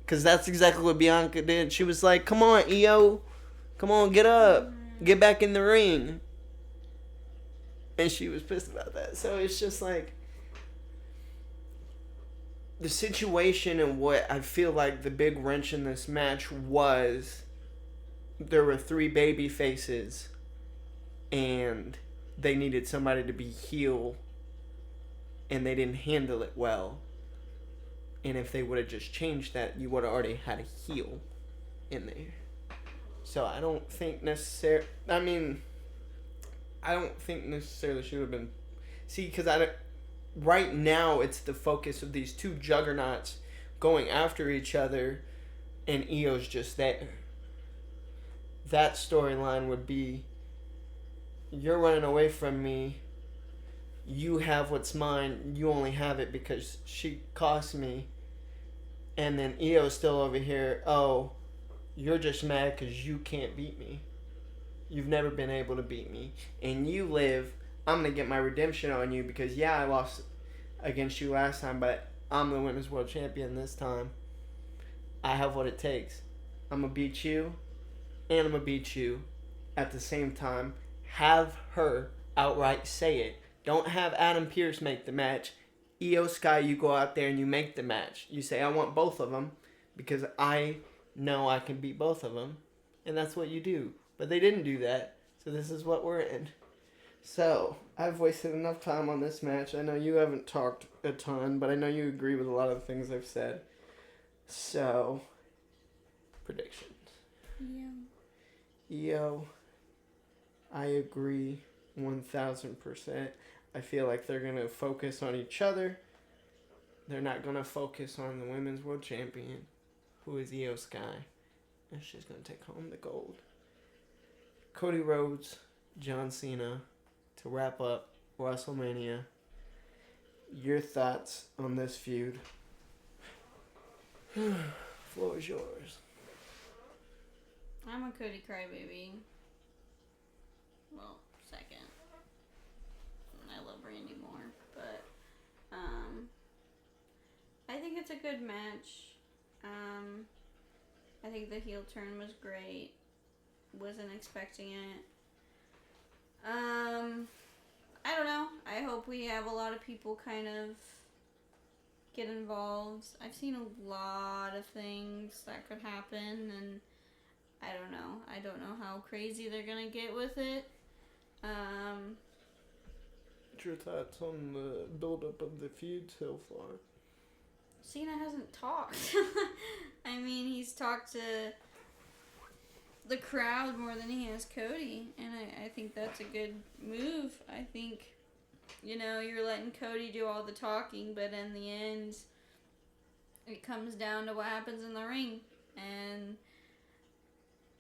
Speaker 1: Because that's exactly what Bianca did. She was like, come on, Io. Come on, get up. Get back in the ring. And she was pissed about that. So it's just like, the situation and what I feel like the big wrench in this match was, there were 3 baby faces and they needed somebody to be heel, and they didn't handle it well. And if they would have just changed that, you would have already had a heel in there. So I don't think necessarily. I don't think necessarily she would have been. See, because right now it's the focus of these two juggernauts going after each other, and Io's just there. That storyline would be, you're running away from me. You have what's mine. You only have it because she cost me. And then Io's still over here. Oh, you're just mad because you can't beat me. You've never been able to beat me. And you live. I'm going to get my redemption on you because, yeah, I lost against you last time, but I'm the Women's World Champion this time. I have what it takes. I'm going to beat you, and I'm going to beat you at the same time. Have her outright say it. Don't have Adam Pearce make the match. Io Sky, you go out there and you make the match. You say, I want both of them because I know I can beat both of them. And that's what you do. But they didn't do that. So this is what we're in. So, I've wasted enough time on this match. I know you haven't talked a ton, but I know you agree with a lot of the things I've said. So, predictions. Io, I agree 1000%. I feel like they're going to focus on each other. They're not going to focus on the Women's World Champion, who is Io Sky. And she's going to take home the gold. Cody Rhodes, John Cena, to wrap up WrestleMania. Your thoughts on this feud? Floor is yours.
Speaker 2: I'm a Cody crybaby. Well, second. I love Randy more, but I think it's a good match. I think the heel turn was great. Wasn't expecting it. I don't know. I hope we have a lot of people kind of get involved. I've seen a lot of things that could happen, and I don't know. I don't know how crazy they're gonna get with it.
Speaker 1: What's your thoughts on the build-up of the feud so far?
Speaker 2: Cena hasn't talked. I mean, he's talked to the crowd more than he has Cody, and I think that's a good move. I think, you're letting Cody do all the talking, but in the end, it comes down to what happens in the ring, and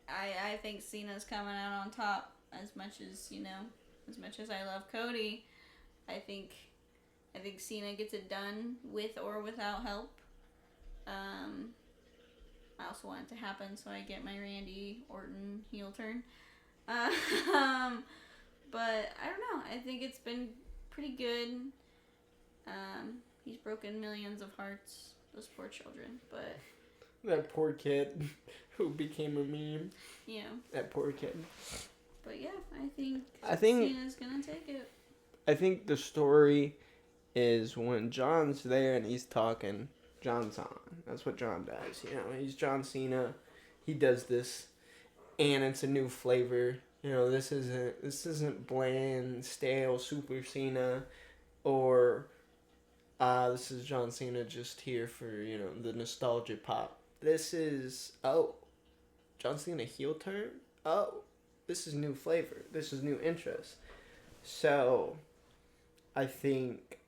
Speaker 2: I think Cena's coming out on top. As much as I love Cody, I think Cena gets it done with or without help. I also want it to happen so I get my Randy Orton heel turn. But I don't know. I think it's been pretty good. He's broken millions of hearts. Those poor children, but
Speaker 1: that poor kid who became a meme.
Speaker 2: Yeah.
Speaker 1: That poor kid.
Speaker 2: But yeah, I think Cena's gonna take it.
Speaker 1: I think the story is when John's there and he's talking, John's on. That's what John does. He's John Cena. He does this, and it's a new flavor. This isn't bland, stale Super Cena, or this is John Cena just here for the nostalgia pop. This is John Cena heel turn. This is new flavor. This is new interest. So, I think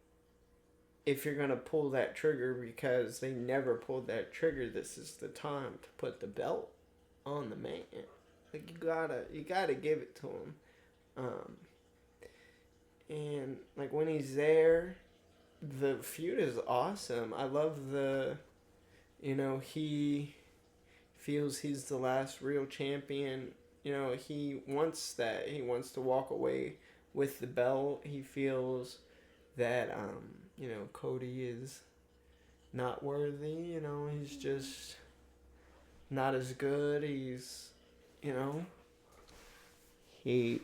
Speaker 1: if you're going to pull that trigger, because they never pulled that trigger, this is the time to put the belt on the man. Like, you gotta give it to him. And, like, when he's there, the feud is awesome. I love he feels he's the last real champion. He wants that. He wants to walk away with the belt. He feels that, Cody is not worthy. He's just not as good. He's, he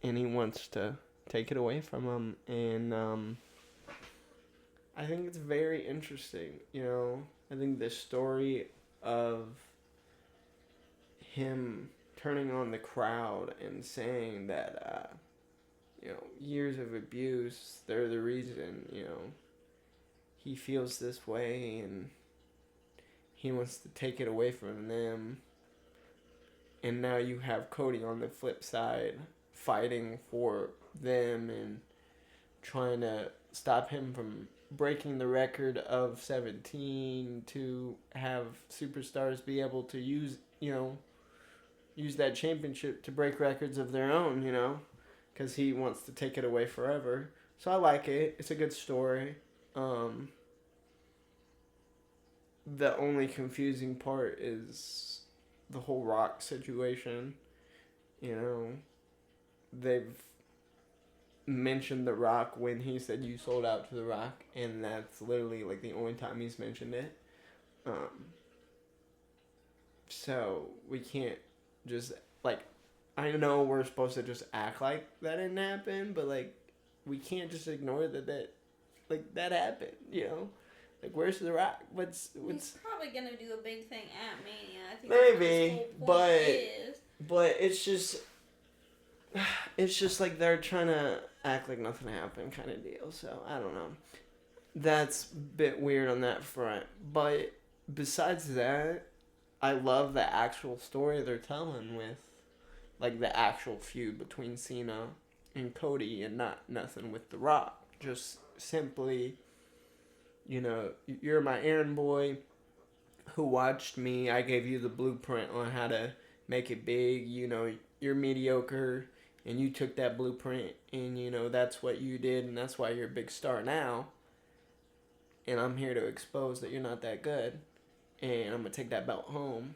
Speaker 1: wants to take it away from him. And, I think it's very interesting. I think the story of him turning on the crowd and saying that, years of abuse, they're the reason, he feels this way and he wants to take it away from them. And now you have Cody on the flip side fighting for them and trying to stop him from breaking the record of 17 to have superstars be able to use that championship to break records of their own, because he wants to take it away forever. So I like it. It's a good story. The only confusing part is the whole Rock situation. They've mentioned The Rock when he said you sold out to The Rock, and that's literally like the only time he's mentioned it. So we can't just I know we're supposed to just act like that didn't happen, but we can't just ignore that happened. Where's The Rock? What's
Speaker 2: He's probably gonna do a big thing at Mania. I think
Speaker 1: maybe,
Speaker 2: that's what his whole point
Speaker 1: but it's just like they're trying to act like nothing happened kind of deal. So I don't know. That's a bit weird on that front. But besides that, I love the actual story they're telling with the actual feud between Cena and Cody, and not nothing with The Rock. Just simply, you're my errand boy who watched me. I gave you the blueprint on how to make it big. You're mediocre, and you took that blueprint, and that's what you did, and that's why you're a big star now. And I'm here to expose that you're not that good, and I'm gonna take that belt home,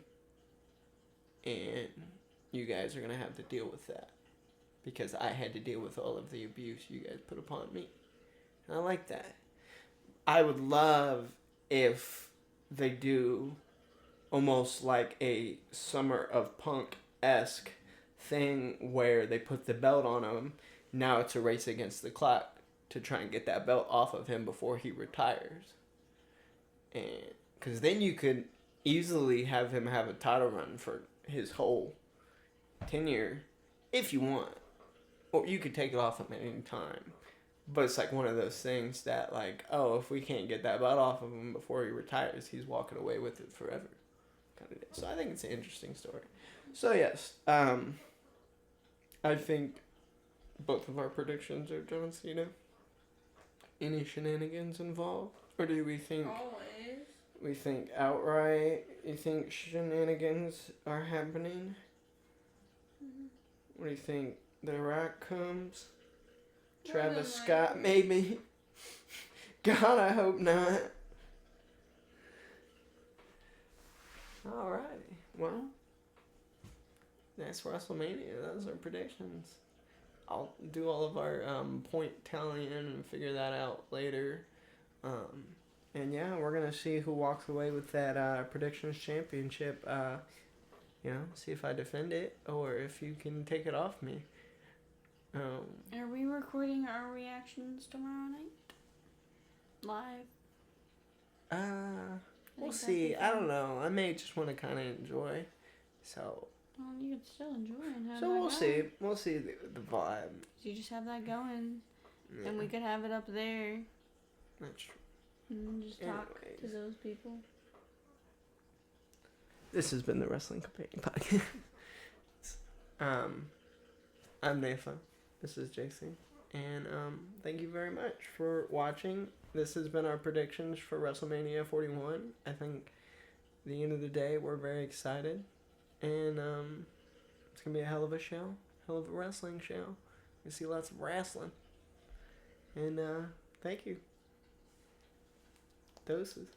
Speaker 1: and you guys are gonna have to deal with that, because I had to deal with all of the abuse you guys put upon me. And I like that. I would love if they do almost like a Summer of Punk-esque thing where they put the belt on him. Now it's a race against the clock to try and get that belt off of him before he retires. And because then you could easily have him have a title run for his whole tenure if you want. Or you could take it off him at any time. But it's one of those things that if we can't get that belt off of him before he retires, he's walking away with it forever. Kind of. So I think it's an interesting story. So yes, I think both of our predictions are John Cena. Any shenanigans involved? Or do we think...
Speaker 2: Always.
Speaker 1: We think outright, you think shenanigans are happening? Mm-hmm. What do you think? The Rock comes? Travis Scott, maybe? God, I hope not. Alrighty. Well, that's WrestleMania. Those are predictions. I'll do all of our point tallying and figure that out later. And yeah, we're going to see who walks away with that predictions championship. See if I defend it or if you can take it off me.
Speaker 2: Are we recording our reactions tomorrow night? Live?
Speaker 1: We'll see. I don't know. I may just want to kind of enjoy. So.
Speaker 2: Well, you can still enjoy and have
Speaker 1: so we'll see. We'll see the vibe.
Speaker 2: So you just have that going. Yeah. And we could have it up there.
Speaker 1: That's true.
Speaker 2: And just talk to those people.
Speaker 1: This has been the Wrestling Companion Podcast. I'm Nathan. This is JC. And thank you very much for watching. This has been our predictions for WrestleMania 41. I think at the end of the day, we're very excited. And it's going to be a hell of a show. Hell of a wrestling show. You see lots of wrestling. And thank you. Doses.